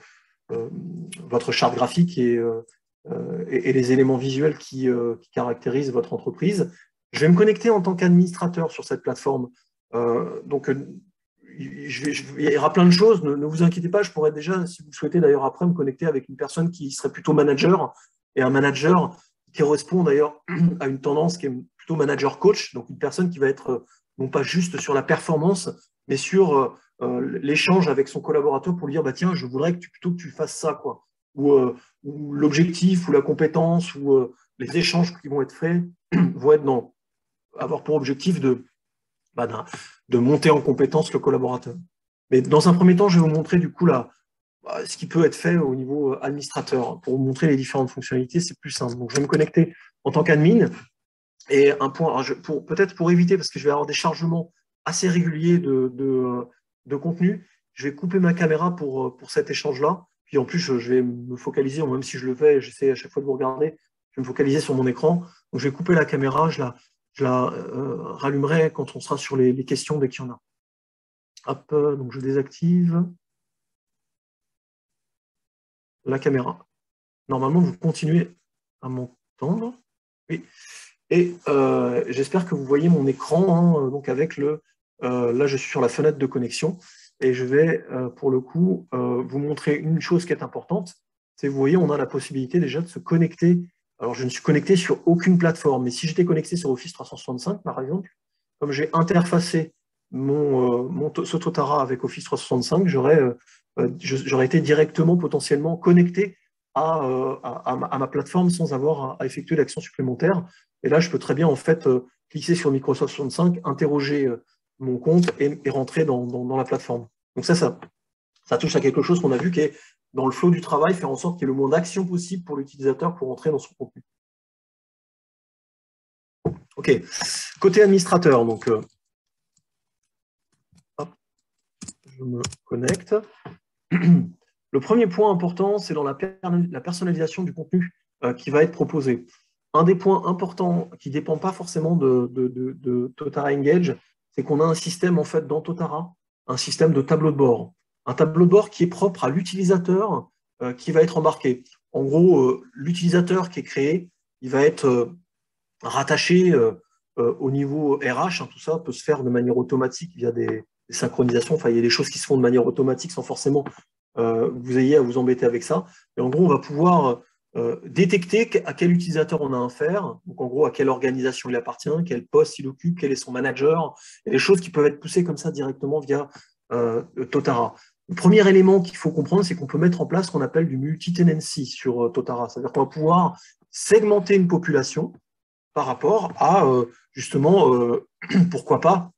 charte graphique et et les éléments visuels qui caractérisent votre entreprise. Je vais me connecter en tant qu'administrateur sur cette plateforme. Donc, il y aura plein de choses, ne vous inquiétez pas, je pourrais déjà, si vous souhaitez d'ailleurs après, me connecter avec une personne qui serait plutôt manager, et un manager qui correspond d'ailleurs à une tendance qui est plutôt manager-coach, donc une personne qui va être non pas juste sur la performance, mais sur l'échange avec son collaborateur pour lui dire, bah, tiens, je voudrais plutôt que tu fasses ça, quoi. Ou l'objectif, ou la compétence, ou les échanges qui vont être faits vont être avoir pour objectif de monter en compétence le collaborateur. Mais dans un premier temps, je vais vous montrer du coup ce qui peut être fait au niveau administrateur. Pour vous montrer les différentes fonctionnalités, c'est plus simple. Donc, je vais me connecter en tant qu'admin. Et un point, peut-être pour éviter, parce que je vais avoir des chargements assez réguliers de contenu, je vais couper ma caméra pour cet échange-là. Puis en plus, je vais me focaliser, même si je le fais, j'essaie à chaque fois de vous regarder, je vais me focaliser sur mon écran. Donc, je vais couper la caméra, je la rallumerai quand on sera sur les questions dès qu'il y en a. Hop, donc je désactive la caméra. Normalement, vous continuez à m'entendre. Oui. Et j'espère que vous voyez mon écran, hein, donc avec là, je suis sur la fenêtre de connexion et je vais, pour le coup, vous montrer une chose qui est importante. C'est, vous voyez, on a la possibilité déjà de se connecter. Alors, je ne suis connecté sur aucune plateforme, mais si j'étais connecté sur Office 365, par exemple, comme j'ai interfacé ce Totara avec Office 365, j'aurais été directement, potentiellement connecté à ma plateforme sans avoir à effectuer l'action supplémentaire. Et là, je peux très bien en fait cliquer sur Microsoft 65, interroger mon compte et rentrer dans la plateforme. Donc ça touche à quelque chose qu'on a vu qui est dans le flow du travail, faire en sorte qu'il y ait le moins d'actions possible pour l'utilisateur pour entrer dans son contenu. OK. Côté administrateur, donc hop, je me connecte. Le premier point important, c'est dans la personnalisation du contenu qui va être proposé. Un des points importants qui ne dépend pas forcément de Totara Engage, c'est qu'on a un système en fait dans Totara, un système de tableau de bord. Un tableau de bord qui est propre à l'utilisateur qui va être embarqué. En gros, l'utilisateur qui est créé, il va être rattaché au niveau RH. Hein, tout ça peut se faire de manière automatique via des synchronisations. Enfin, il y a des choses qui se font de manière automatique sans forcément que vous ayez à vous embêter avec ça. Et en gros, on va pouvoir détecter à quel utilisateur on a affaire, donc en gros à quelle organisation il appartient, quel poste il occupe, quel est son manager, et des choses qui peuvent être poussées comme ça directement via Totara. Le premier élément qu'il faut comprendre, c'est qu'on peut mettre en place ce qu'on appelle du multi-tenancy sur Totara. C'est-à-dire qu'on va pouvoir segmenter une population par rapport à justement, pourquoi pas,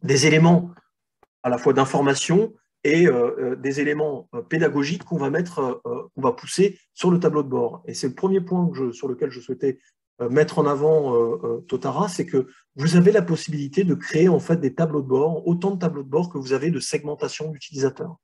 des éléments à la fois d'information et des éléments pédagogiques qu'on va pousser sur le tableau de bord. Et c'est le premier point sur lequel je souhaitais mettre en avant Totara, c'est que vous avez la possibilité de créer en fait des tableaux de bord, autant de tableaux de bord que vous avez de segmentation d'utilisateurs.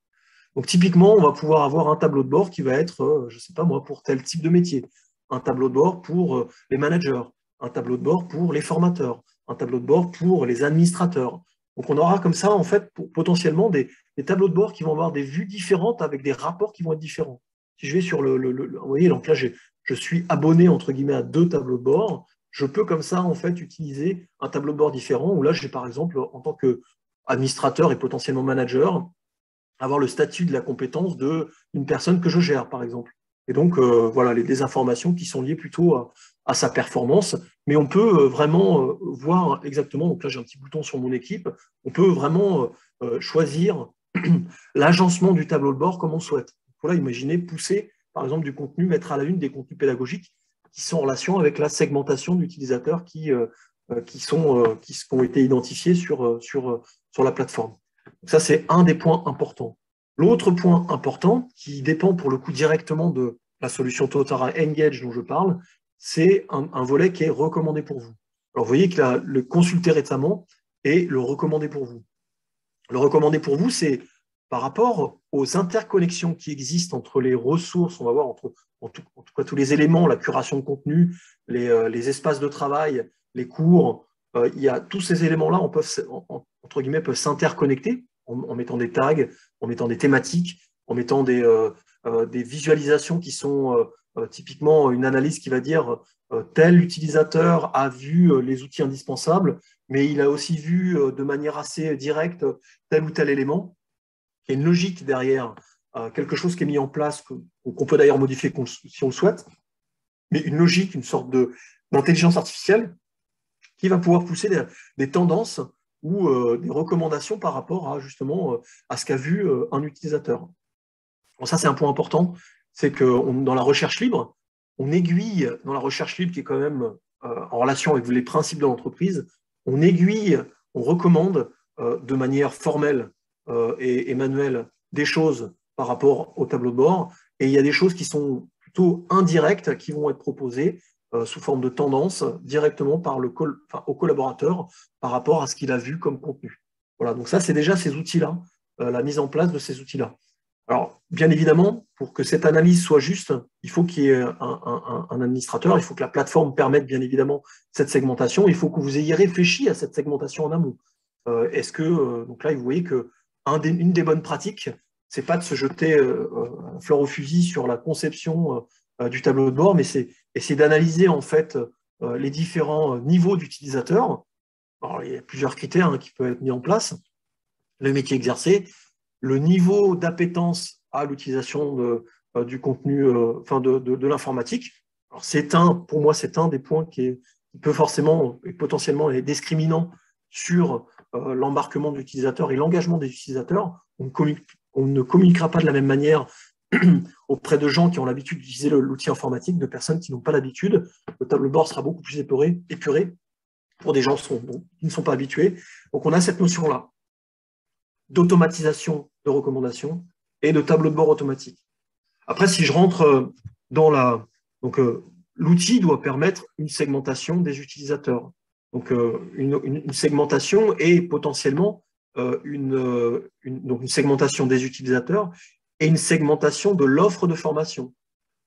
Donc typiquement, on va pouvoir avoir un tableau de bord qui va être, je ne sais pas moi, pour tel type de métier, un tableau de bord pour les managers, un tableau de bord pour les formateurs, un tableau de bord pour les administrateurs. Donc on aura comme ça, en fait, potentiellement des tableaux de bord qui vont avoir des vues différentes avec des rapports qui vont être différents. Si je vais sur vous voyez, donc là, je suis abonné, entre guillemets, à 2 tableaux de bord. Je peux comme ça, en fait, utiliser un tableau de bord différent, où là, j'ai par exemple, en tant qu'administrateur et potentiellement manager, avoir le statut de la compétence d'une personne que je gère, par exemple. Et donc, voilà, des informations qui sont liées plutôt à sa performance, mais on peut vraiment voir exactement, donc là j'ai un petit bouton sur mon équipe, on peut vraiment choisir l'agencement du tableau de bord comme on souhaite. Voilà, imaginez pousser, par exemple, du contenu, mettre à la une des contenus pédagogiques qui sont en relation avec la segmentation d'utilisateurs qui ont été identifiés sur la plateforme. Donc ça, c'est un des points importants. L'autre point important, qui dépend pour le coup directement de la solution Totara Engage dont je parle, c'est un volet qui est recommandé pour vous. Alors, vous voyez que le consulter récemment et le recommander pour vous. Le recommander pour vous, c'est par rapport aux interconnexions qui existent entre les ressources, on va voir en tout cas tous les éléments, la curation de contenu, les espaces de travail, les cours, il y a tous ces éléments-là, entre guillemets, peuvent s'interconnecter en mettant des tags, en mettant des thématiques, en mettant des visualisations qui sont typiquement une analyse qui va dire tel utilisateur a vu les outils indispensables, mais il a aussi vu de manière assez directe tel ou tel élément. Il y a une logique derrière, quelque chose qui est mis en place, qu'on peut d'ailleurs modifier si on le souhaite, mais une logique, une sorte d'intelligence artificielle qui va pouvoir pousser des tendances ou des recommandations par rapport à justement à ce qu'a vu un utilisateur. Bon, ça, c'est un point important, c'est que dans la recherche libre, on aiguille, dans la recherche libre qui est quand même en relation avec les principes de l'entreprise, on aiguille, on recommande de manière formelle et manuelle des choses par rapport au tableau de bord, et il y a des choses qui sont plutôt indirectes qui vont être proposées sous forme de tendance directement par au collaborateur par rapport à ce qu'il a vu comme contenu. Voilà, donc ça, c'est déjà ces outils-là, la mise en place de ces outils-là. Alors, bien évidemment, pour que cette analyse soit juste, il faut qu'il y ait un administrateur, il faut que la plateforme permette bien évidemment cette segmentation, il faut que vous ayez réfléchi à cette segmentation en amont. Est-ce que, donc là, vous voyez que une des bonnes pratiques, c'est pas de se jeter fleur au fusil sur la conception du tableau de bord, mais c'est essayer d'analyser en fait les différents niveaux d'utilisateurs. Alors, il y a plusieurs critères qui peuvent être mis en place. Le métier exercé, le niveau d'appétence à l'utilisation du contenu, de l'informatique. Pour moi, c'est un des points qui peut forcément et potentiellement être discriminant sur l'embarquement de l'utilisateur et l'engagement des utilisateurs. On ne communiquera pas de la même manière auprès de gens qui ont l'habitude d'utiliser l'outil informatique, de personnes qui n'ont pas l'habitude. Le tableau de bord sera beaucoup plus épuré pour des gens qui ne sont pas habitués. Donc on a cette notion-là d'automatisation de recommandations et de tableau de bord automatique. Après, si je rentre dans l'outil doit permettre une segmentation des utilisateurs. Donc, une segmentation et potentiellement une segmentation des utilisateurs et une segmentation de l'offre de formation.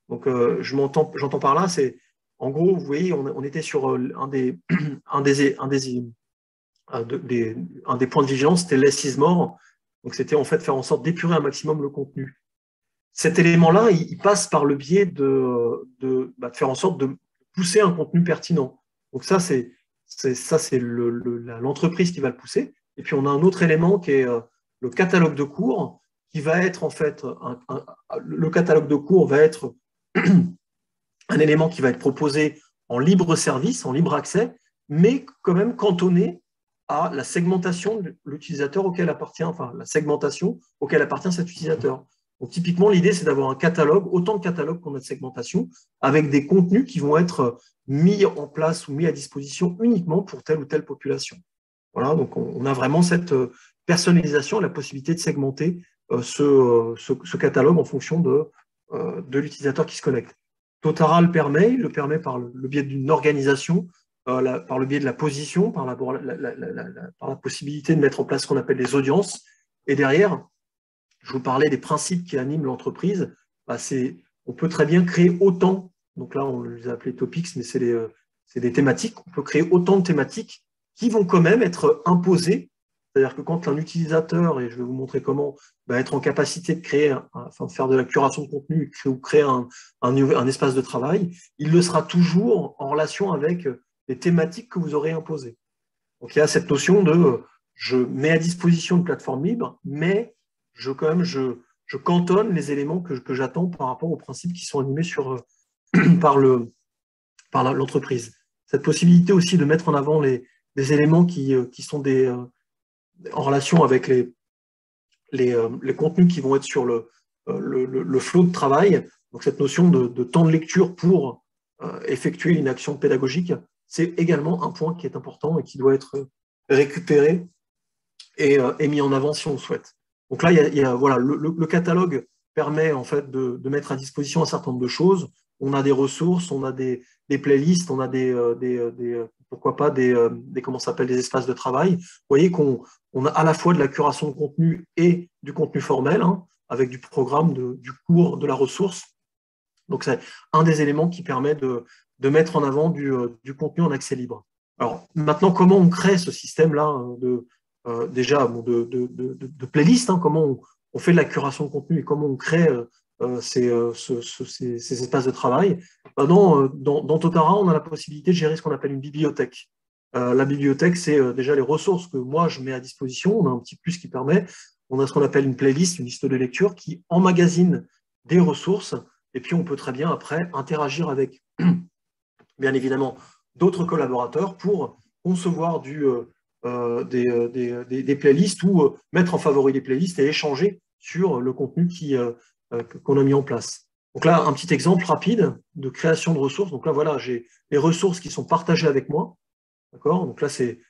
Donc, j'entends par là, c'est en gros, vous voyez, on était sur un des points de vigilance, c'était less is more. Donc, c'était en fait faire en sorte d'épurer un maximum le contenu. Cet élément-là, il passe par le biais de faire en sorte de pousser un contenu pertinent. Donc, ça, c'est l'entreprise qui va le pousser. Et puis, on a un autre élément qui est le catalogue de cours, qui va être en fait, le catalogue de cours va être un élément qui va être proposé en libre service, en libre accès, mais quand même cantonné à la segmentation de l'utilisateur auquel appartient, la segmentation auquel appartient cet utilisateur. Donc, typiquement, l'idée, c'est d'avoir un catalogue, autant de catalogues qu'on a de segmentation, avec des contenus qui vont être mis en place ou mis à disposition uniquement pour telle ou telle population. Voilà, donc on a vraiment cette personnalisation, la possibilité de segmenter ce catalogue en fonction de l'utilisateur qui se connecte. Totara le permet par le biais d'une organisation, par le biais de la position, par la possibilité de mettre en place ce qu'on appelle les audiences. Et derrière, je vous parlais des principes qui animent l'entreprise. On peut très bien créer autant, donc là on les a appelés topics, mais c'est des thématiques. On peut créer autant de thématiques qui vont quand même être imposées. C'est-à-dire que quand un utilisateur, et je vais vous montrer comment, va être en capacité de créer, de faire de la curation de contenu ou créer un espace de travail, il le sera toujours en relation avec les thématiques que vous aurez imposées. Donc il y a cette notion de je mets à disposition une plateforme libre, mais je cantonne les éléments que j'attends par rapport aux principes qui sont animés par l'entreprise. Cette possibilité aussi de mettre en avant des éléments qui sont en relation avec les contenus qui vont être sur le flot de travail. Donc cette notion de temps de lecture pour effectuer une action pédagogique, c'est également un point qui est important et qui doit être récupéré et mis en avant si on le souhaite. Donc là, voilà, le catalogue permet en fait de mettre à disposition un certain nombre de choses. On a des ressources, on a des playlists, on a pourquoi pas des espaces de travail. Vous voyez qu'on a à la fois de la curation de contenu et du contenu formel, avec du programme, du cours, de la ressource. Donc c'est un des éléments qui permet de mettre en avant du contenu en accès libre. Alors maintenant, comment on crée ce système-là de playlist, comment on fait de la curation de contenu et comment on crée ces espaces de travail. Dans Totara, on a la possibilité de gérer ce qu'on appelle une bibliothèque. La bibliothèque, c'est déjà les ressources que moi je mets à disposition. On a un petit plus qui permet. On a ce qu'on appelle une playlist, une liste de lecture qui emmagasine des ressources. Et puis on peut très bien après interagir avec, bien évidemment, d'autres collaborateurs pour concevoir des playlists ou mettre en favori des playlists et échanger sur le contenu qu'on a mis en place. Donc là, un petit exemple rapide de création de ressources. Donc là, voilà, j'ai les ressources qui sont partagées avec moi. D'accord. Donc là, c'est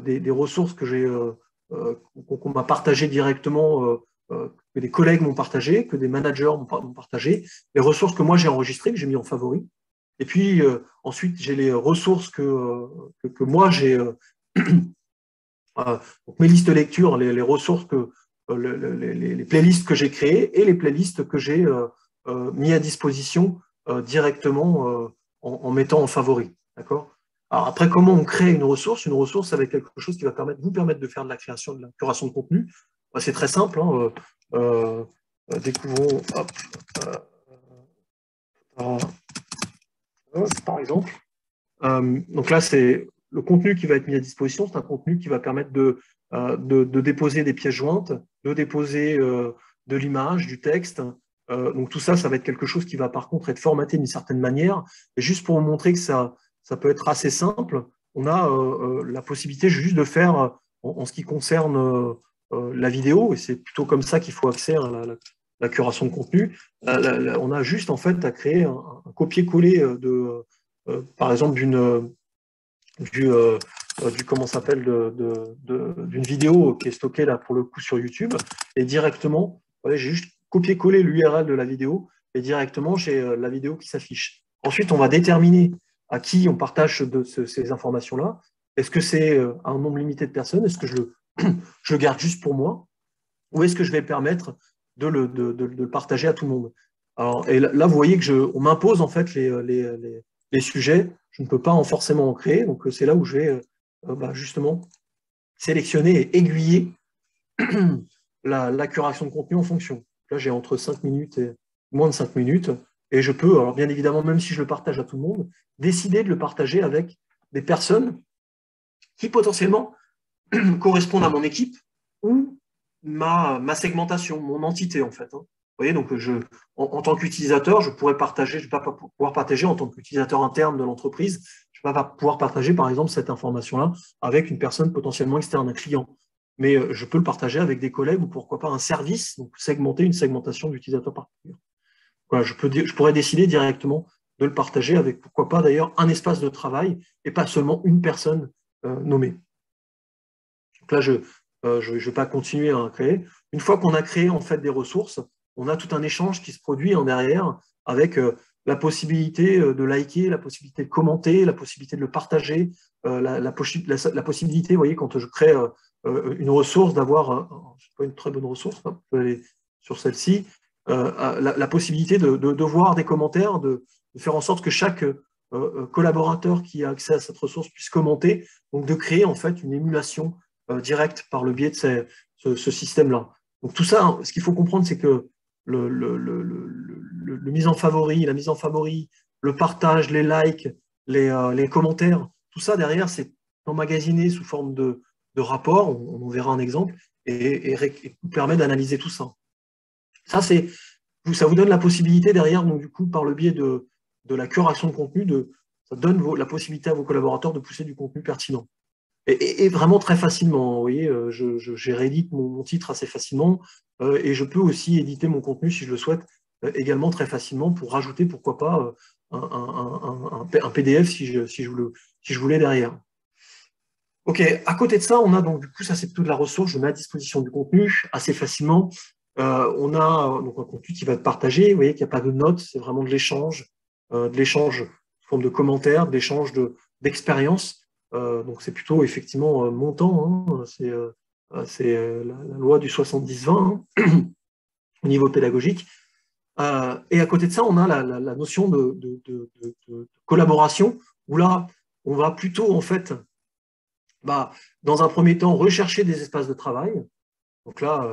des ressources qu'on m'a partagées directement, que des collègues m'ont partagées, que des managers m'ont partagées, les ressources que moi j'ai enregistrées, que j'ai mis en favori. Et puis ensuite, j'ai les ressources que moi j'ai, donc mes listes de lecture, les ressources les playlists que j'ai créées et les playlists que j'ai mis à disposition directement en mettant en favori. D'accord. Alors après, comment on crée une ressource? Une ressource, ça va être quelque chose qui va vous permettre de faire de la création, de la curation de contenu. C'est très simple. Découvrons, par exemple. Donc là, c'est le contenu qui va être mis à disposition. C'est un contenu qui va permettre de déposer des pièces jointes, de déposer de l'image, du texte. Donc tout ça, ça va être quelque chose qui va par contre être formaté d'une certaine manière. Et juste pour vous montrer que ça peut être assez simple, on a la possibilité juste de faire, en ce qui concerne la vidéo, et c'est plutôt comme ça qu'il faut accéder à la curation de contenu, on a juste en fait à créer un copier-coller par exemple comment s'appelle d'une vidéo qui est stockée là pour le coup sur YouTube, et directement, voilà, j'ai juste copié-collé l'URL de la vidéo et directement j'ai la vidéo qui s'affiche. Ensuite, on va déterminer à qui on partage ces informations-là. Est-ce que c'est un nombre limité de personnes? Est-ce que je le garde juste pour moi? Ou est-ce que je vais permettre de le partager à tout le monde? Alors, et là, vous voyez que on m'impose en fait les sujets. Je ne peux pas forcément en créer. Donc, c'est là où je vais justement sélectionner et aiguiller la curation de contenu en fonction. Là, j'ai entre 5 minutes et moins de 5 minutes. Et je peux, alors bien évidemment, même si je le partage à tout le monde, décider de le partager avec des personnes qui potentiellement correspondent à mon équipe ou ma segmentation, mon entité en fait. Vous voyez, donc en tant qu'utilisateur, je pourrais partager, je ne vais pas pouvoir partager en tant qu'utilisateur interne de l'entreprise, je ne vais pas pouvoir partager par exemple cette information-là avec une personne potentiellement externe, un client. Mais je peux le partager avec des collègues ou pourquoi pas un service, donc segmenter une segmentation d'utilisateurs particuliers. Voilà, je pourrais décider directement de le partager avec pourquoi pas d'ailleurs un espace de travail et pas seulement une personne nommée. Donc là, je ne vais pas continuer à créer. Une fois qu'on a créé en fait des ressources, on a tout un échange qui se produit en derrière avec la possibilité de liker, la possibilité de commenter, la possibilité de le partager, la possibilité, vous voyez, quand je crée une ressource, d'avoir, pas une très bonne ressource, je peux aller sur celle-ci, la possibilité de voir des commentaires, de faire en sorte que chaque collaborateur qui a accès à cette ressource puisse commenter, donc de créer en fait une émulation directe par le biais de ce système-là. Donc tout ça, ce qu'il faut comprendre, c'est que la mise en favori, le partage, les likes, les commentaires, tout ça derrière, c'est emmagasiné sous forme de rapport, on verra un exemple, et permet d'analyser tout ça. Ça vous donne la possibilité derrière, donc du coup, par le biais de la curation de contenu, ça donne la possibilité à vos collaborateurs de pousser du contenu pertinent. Et vraiment très facilement, vous voyez, j'ai réédite mon titre assez facilement et je peux aussi éditer mon contenu si je le souhaite également très facilement pour rajouter, pourquoi pas, un PDF si je voulais derrière. Ok, à côté de ça, on a donc du coup, ça c'est plutôt de la ressource, je mets à disposition du contenu assez facilement. On a donc un contenu qui va être partagé, vous voyez qu'il n'y a pas de notes, c'est vraiment de l'échange sous forme de commentaires, de l'échange d'expériences. Donc c'est plutôt effectivement montant, hein, c'est la loi du 70-20 hein, au niveau pédagogique. Et à côté de ça, on a la notion de collaboration, où là, on va plutôt en fait, dans un premier temps, rechercher des espaces de travail. Donc là,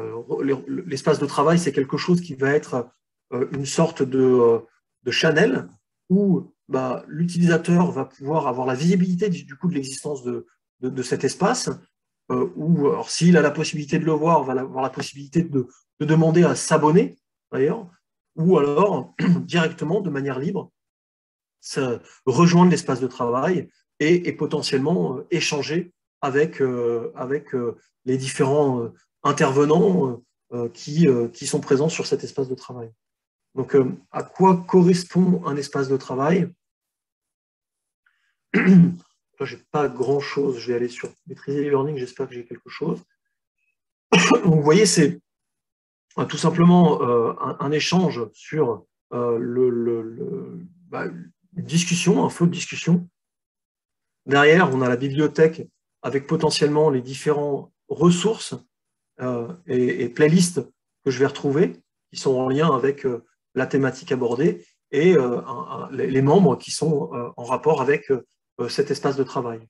l'espace de travail, c'est quelque chose qui va être une sorte de channel où l'utilisateur va pouvoir avoir la visibilité du coup de l'existence de cet espace, ou alors s'il a la possibilité de le voir, va avoir la possibilité de demander à s'abonner d'ailleurs, ou alors directement de manière libre rejoindre l'espace de travail et potentiellement échanger avec les différents intervenants qui sont présents sur cet espace de travail. Donc, à quoi correspond un espace de travail? Là, je n'ai pas grand-chose. Je vais aller sur maîtriser l'e-learning. J'espère que j'ai quelque chose. Donc, vous voyez, c'est tout simplement un échange sur une discussion, un flot de discussion. Derrière, on a la bibliothèque avec potentiellement les différentes ressources et playlists que je vais retrouver, qui sont en lien avec la thématique abordée, et les membres qui sont en rapport avec cet espace de travail.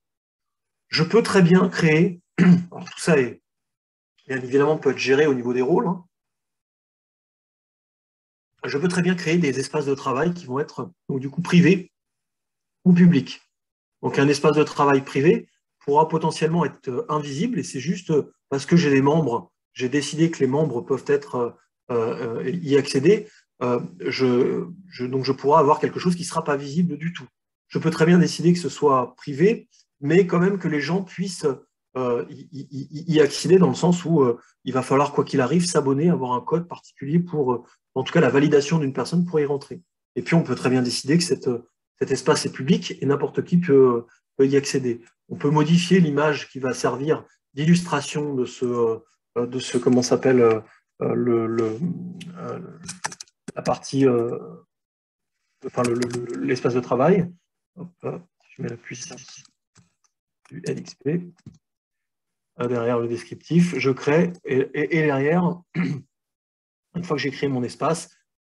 Je peux très bien créer, alors tout ça est, bien évidemment peut être géré au niveau des rôles, hein. Je peux très bien créer des espaces de travail qui vont être donc, du coup privés ou publics. Donc un espace de travail privé pourra potentiellement être invisible, et c'est juste parce que j'ai des membres, j'ai décidé que les membres peuvent y accéder, donc je pourrai avoir quelque chose qui ne sera pas visible du tout. Je peux très bien décider que ce soit privé, mais quand même que les gens puissent y accéder dans le sens où il va falloir, quoi qu'il arrive, s'abonner, avoir un code particulier pour, en tout cas, la validation d'une personne pour y rentrer. Et puis, on peut très bien décider que cet espace est public et n'importe qui peut y accéder. On peut modifier l'image qui va servir d'illustration de ce comment s'appelle la partie, enfin l'espace de travail. Hop, je mets la puissance du LXP. Derrière le descriptif, je crée, et derrière, une fois que j'ai créé mon espace,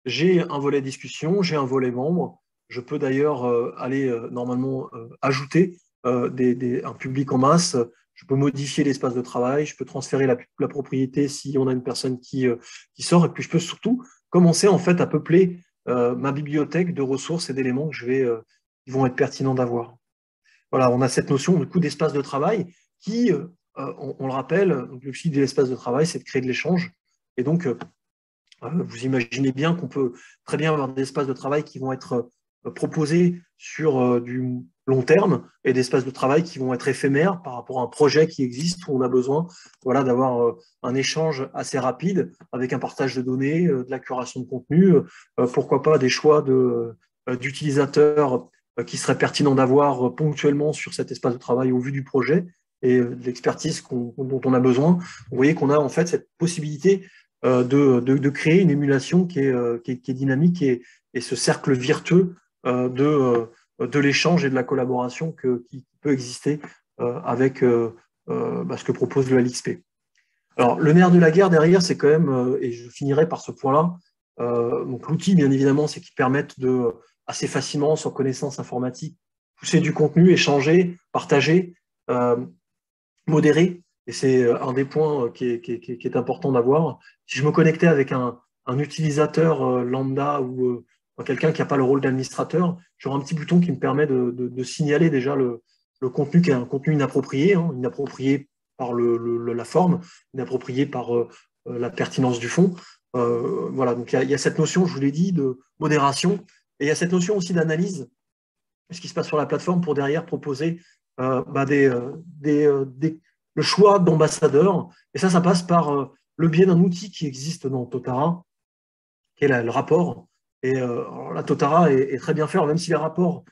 j'ai un volet discussion, j'ai un volet membre. Je peux d'ailleurs aller normalement ajouter un public en masse. Je peux modifier l'espace de travail, je peux transférer la propriété si on a une personne qui sort, et puis je peux surtout commencer en fait à peupler ma bibliothèque de ressources et d'éléments qui vont être pertinents d'avoir. Voilà, on a cette notion du coup d'espace de travail qui, on le rappelle, donc le but de l'espace de travail, c'est de créer de l'échange. Et donc, vous imaginez bien qu'on peut très bien avoir des espaces de travail qui vont être proposés sur du long terme et des espaces de travail qui vont être éphémères par rapport à un projet qui existe où on a besoin d'avoir un échange assez rapide avec un partage de données, de la curation de contenu, pourquoi pas des choix d'utilisateurs qui seraient pertinents d'avoir ponctuellement sur cet espace de travail au vu du projet et de l'expertise dont on a besoin. Vous voyez qu'on a en fait cette possibilité de créer une émulation qui est dynamique et ce cercle vertueux de l'échange et de la collaboration qui peut exister avec ce que propose le LXP. Alors, le nerf de la guerre derrière, c'est quand même, et je finirai par ce point-là, donc l'outil, bien évidemment, c'est qu'ils permettent de, assez facilement, sans connaissance informatique, pousser du contenu, échanger, partager, modérer. Et c'est un des points qui est important d'avoir. Si je me connectais avec un utilisateur lambda ou quelqu'un qui n'a pas le rôle d'administrateur, j'aurai un petit bouton qui me permet de signaler déjà le contenu qui est un contenu inapproprié, hein, inapproprié par la forme, inapproprié par la pertinence du fond. Voilà, donc il y a cette notion, je vous l'ai dit, de modération, et il y a cette notion aussi d'analyse de ce qui se passe sur la plateforme pour derrière proposer le choix d'ambassadeurs. Et ça passe par le biais d'un outil qui existe dans Totara, qui est le rapport. Et la Totara est très bien fait, même si les rapports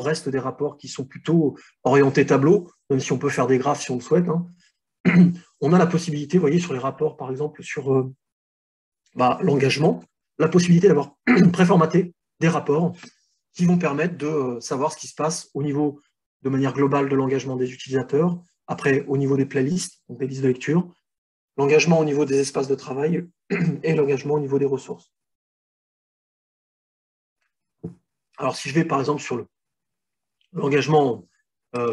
restent des rapports qui sont plutôt orientés tableau, même si on peut faire des graphes si on le souhaite, hein. On a la possibilité, vous voyez, sur les rapports, par exemple, sur l'engagement, la possibilité d'avoir préformaté des rapports qui vont permettre de savoir ce qui se passe au niveau, de manière globale, de l'engagement des utilisateurs, après au niveau des playlists, donc des listes de lecture, l'engagement au niveau des espaces de travail et l'engagement au niveau des ressources. Alors, si je vais par exemple sur l'engagement,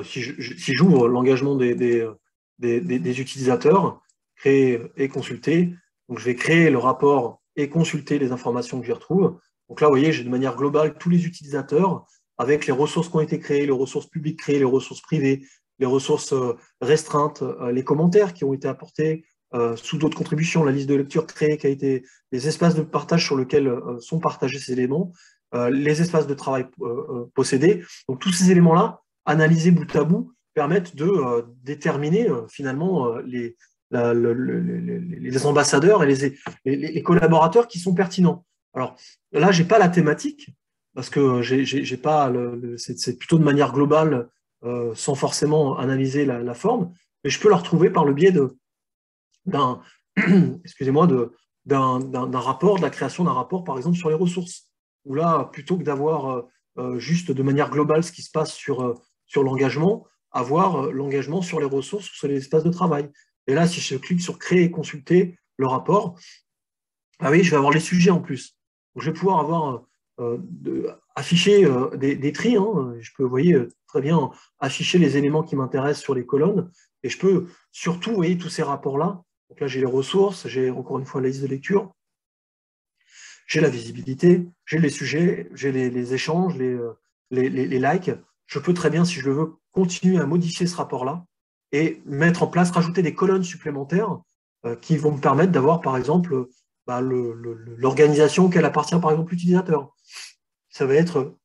si j'ouvre l'engagement des utilisateurs, créer et consulter, donc je vais créer le rapport et consulter les informations que j'y retrouve. Donc là, vous voyez, j'ai de manière globale tous les utilisateurs avec les ressources qui ont été créées, les ressources publiques créées, les ressources privées, les ressources restreintes, les commentaires qui ont été apportés sous d'autres contributions, la liste de lecture créée qui a été, les espaces de partage sur lesquels sont partagés ces éléments, les espaces de travail possédés. Donc tous ces éléments-là, analysés bout à bout, permettent de déterminer finalement les ambassadeurs et les collaborateurs qui sont pertinents. Alors là, je n'ai pas la thématique, parce que j'ai pas c'est plutôt de manière globale, sans forcément analyser la forme, mais je peux la retrouver par le biais d'un excusez-moi, d'un rapport, de la création d'un rapport, par exemple, sur les ressources. Où là, plutôt que d'avoir juste de manière globale ce qui se passe sur l'engagement, avoir l'engagement sur les ressources ou sur les espaces de travail. Et là, si je clique sur créer et consulter le rapport, ah oui, je vais avoir les sujets en plus. Donc, je vais pouvoir avoir afficher des tris. Hein. Je peux, vous voyez, très bien afficher les éléments qui m'intéressent sur les colonnes. Et je peux surtout, vous voyez, tous ces rapports-là. Donc là, j'ai les ressources, j'ai encore une fois la liste de lecture, j'ai la visibilité, j'ai les sujets, j'ai les échanges, les likes. Je peux très bien, si je le veux, continuer à modifier ce rapport-là et mettre en place, rajouter des colonnes supplémentaires qui vont me permettre d'avoir, par exemple, l'organisation auquel appartient, par exemple, l'utilisateur. Ça va être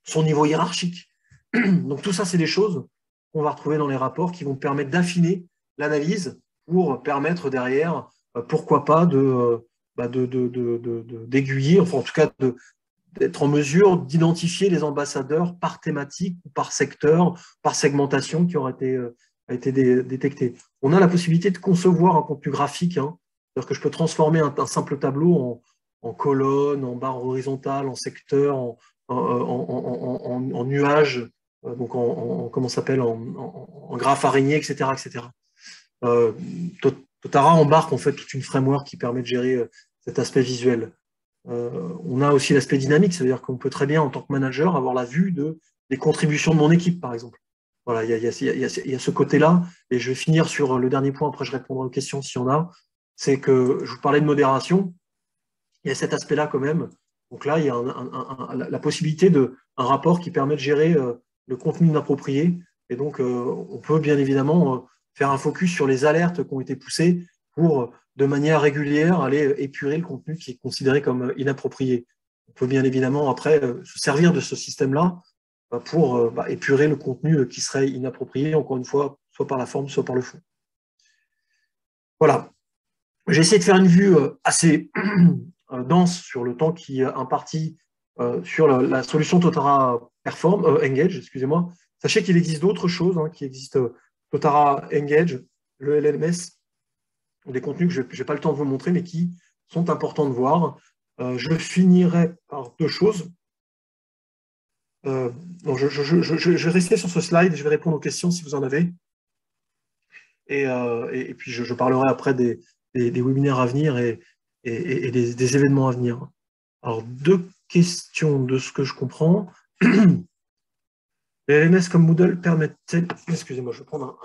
son niveau hiérarchique. Donc tout ça, c'est des choses qu'on va retrouver dans les rapports qui vont permettre d'affiner l'analyse pour permettre derrière, pourquoi pas, d'aiguiller, enfin en tout cas d'être en mesure d'identifier les ambassadeurs par thématique, par secteur, par segmentation qui aura été détectée. On a la possibilité de concevoir un contenu graphique, hein, c'est-à-dire que je peux transformer un simple tableau en colonne, en barre horizontale, en secteur, en nuage, donc comment s'appelle, en graphe araignée, etc., etc. Totara embarque en fait toute une framework qui permet de gérer cet aspect visuel. On a aussi l'aspect dynamique, c'est-à-dire qu'on peut très bien, en tant que manager, avoir la vue des contributions de mon équipe, par exemple. Voilà, il y a ce côté-là, et je vais finir sur le dernier point, après je répondrai aux questions s'il y en a, c'est que je vous parlais de modération, il y a cet aspect-là quand même. Donc là, il y a la possibilité d'un rapport qui permet de gérer le contenu inapproprié, et donc on peut bien évidemment faire un focus sur les alertes qui ont été poussées pour, de manière régulière, aller épurer le contenu qui est considéré comme inapproprié. On peut bien évidemment après se servir de ce système-là pour épurer le contenu qui serait inapproprié, encore une fois, soit par la forme, soit par le fond. Voilà. J'ai essayé de faire une vue assez dense sur le temps qui est imparti sur la solution Totara Engage, excusez-moi. Sachez qu'il existe d'autres choses, hein, qui existent Totara Engage, le LLMS, des contenus que je n'ai pas le temps de vous montrer, mais qui sont importants de voir. Je finirai par deux choses. Je vais rester sur ce slide, je vais répondre aux questions si vous en avez. Et puis je parlerai après des webinaires à venir et des événements à venir. Alors, deux questions de ce que je comprends. Les LMS comme Moodle permettent-elles... Excusez-moi, je vais prendre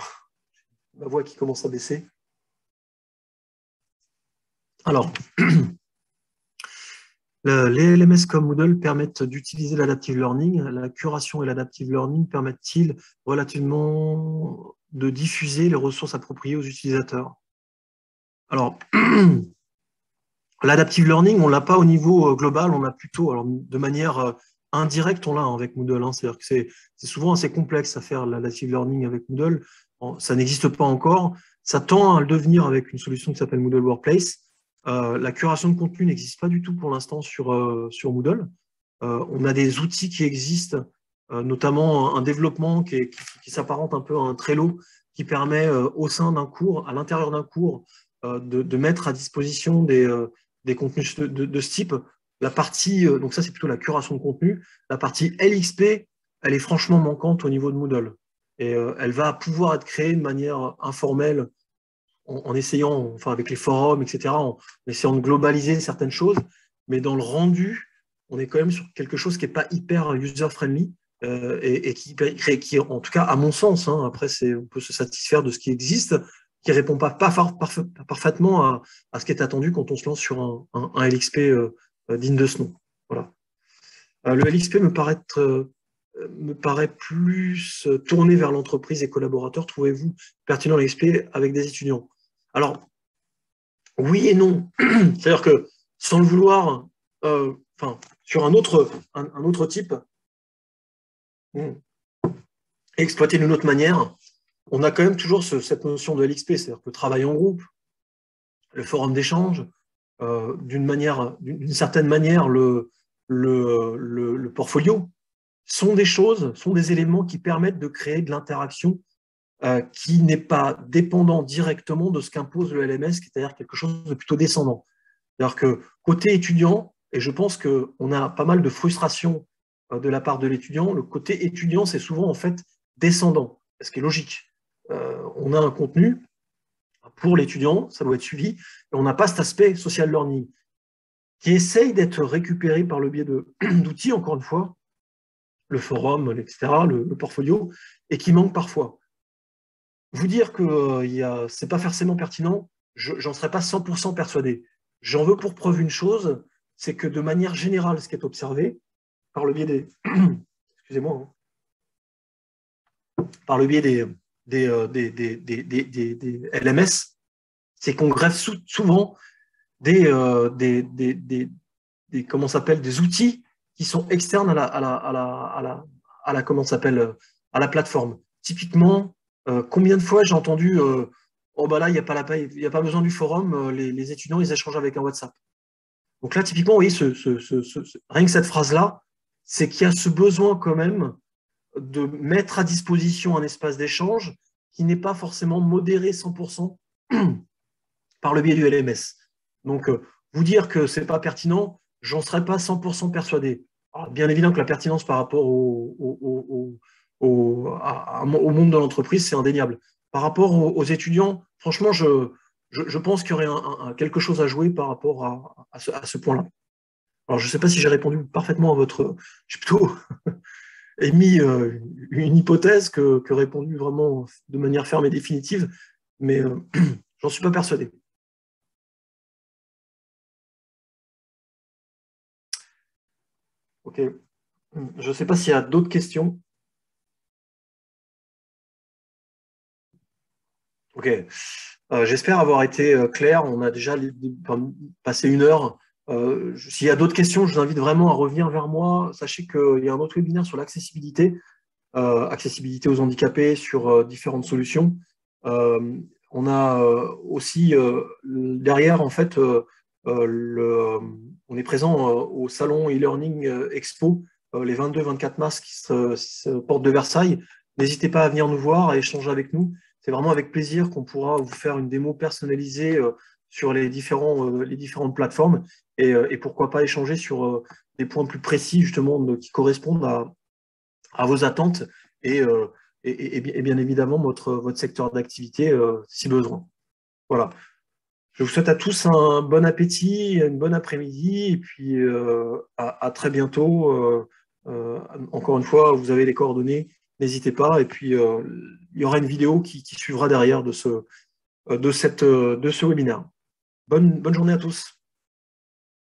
ma voix qui commence à baisser. Alors, les LMS comme Moodle permettent d'utiliser l'adaptive learning. La curation et l'adaptive learning permettent-ils relativement de diffuser les ressources appropriées aux utilisateurs? Alors, l'adaptive learning, on ne l'a pas au niveau global, on a plutôt, alors, de manière indirecte, on l'a avec Moodle. Hein, c'est-à-dire que c'est souvent assez complexe à faire l'adaptive learning avec Moodle. Ça n'existe pas encore. Ça tend à le devenir avec une solution qui s'appelle Moodle Workplace. La curation de contenu n'existe pas du tout pour l'instant sur Moodle. On a des outils qui existent, notamment un développement qui s'apparente un peu à un Trello, qui permet au sein d'un cours, à l'intérieur d'un cours, de mettre à disposition des contenus de ce type. La partie, donc ça c'est plutôt la curation de contenu, la partie LXP, elle est franchement manquante au niveau de Moodle. Et elle va pouvoir être créée de manière informelle en essayant, enfin avec les forums, etc., en essayant de globaliser certaines choses, mais dans le rendu, on est quand même sur quelque chose qui n'est pas hyper user-friendly et qui, en tout cas, à mon sens, hein, après on peut se satisfaire de ce qui existe, qui ne répond pas parfaitement à ce qui est attendu quand on se lance sur un LXP digne de ce nom. Voilà. Le LXP me paraît plus tourné vers l'entreprise et collaborateurs. Trouvez-vous pertinent l'LXP avec des étudiants? Alors, oui et non. C'est-à-dire que, sans le vouloir, sur un autre type, exploité d'une autre manière, on a quand même toujours cette notion de LXP, c'est-à-dire que le travail en groupe, le forum d'échange, d'une certaine manière, le portfolio, sont des éléments qui permettent de créer de l'interaction qui n'est pas dépendant directement de ce qu'impose le LMS, c'est-à-dire quelque chose de plutôt descendant. C'est-à-dire que côté étudiant, et je pense qu'on a pas mal de frustration de la part de l'étudiant, le côté étudiant, c'est souvent en fait descendant, ce qui est logique. On a un contenu pour l'étudiant, ça doit être suivi, et on n'a pas cet aspect social learning qui essaye d'être récupéré par le biais d'outils, encore une fois, le forum, etc., le portfolio, et qui manque parfois. Vous dire que ce n'est pas forcément pertinent, j'en serais pas 100% persuadé. J'en veux pour preuve une chose, c'est que de manière générale, ce qui est observé, par le biais des... excusez-moi, par le biais des LMS, c'est qu'on greffe souvent des outils qui sont externes à la plateforme. Typiquement, combien de fois j'ai entendu oh bah là, il n'y a pas besoin du forum, les étudiants, ils échangent avec un WhatsApp. Donc là, typiquement, vous voyez, rien que cette phrase-là, c'est qu'il y a ce besoin quand même de mettre à disposition un espace d'échange qui n'est pas forcément modéré 100% par le biais du LMS. Donc, vous dire que ce n'est pas pertinent, j'en serais pas 100% persuadé. Alors, bien évidemment que la pertinence par rapport au monde de l'entreprise, c'est indéniable. Par rapport aux étudiants, franchement, je pense qu'il y aurait quelque chose à jouer par rapport à ce point-là. Alors, je ne sais pas si j'ai répondu parfaitement à votre... J'ai plutôt émis une hypothèse que répondu vraiment de manière ferme et définitive, mais j'en suis pas persuadé. Ok. Je ne sais pas s'il y a d'autres questions. Ok. J'espère avoir été clair. On a déjà passé 1 heure. S'il y a d'autres questions, je vous invite vraiment à revenir vers moi. Sachez qu'il y a un autre webinaire sur l'accessibilité, accessibilité aux handicapés sur différentes solutions. On a aussi derrière, en fait, on est présent au salon e-learning Expo les 22-24 mars qui se porte de Versailles. N'hésitez pas à venir nous voir, à échanger avec nous. C'est vraiment avec plaisir qu'on pourra vous faire une démo personnalisée sur les différentes plateformes et pourquoi pas échanger sur des points plus précis justement qui correspondent à vos attentes et bien évidemment votre secteur d'activité si besoin. Voilà. Je vous souhaite à tous un bon appétit, une bonne après-midi et puis à très bientôt. Encore une fois, vous avez les coordonnées, n'hésitez pas. Et puis, il y aura une vidéo qui suivra derrière de ce webinaire. Bonne journée à tous.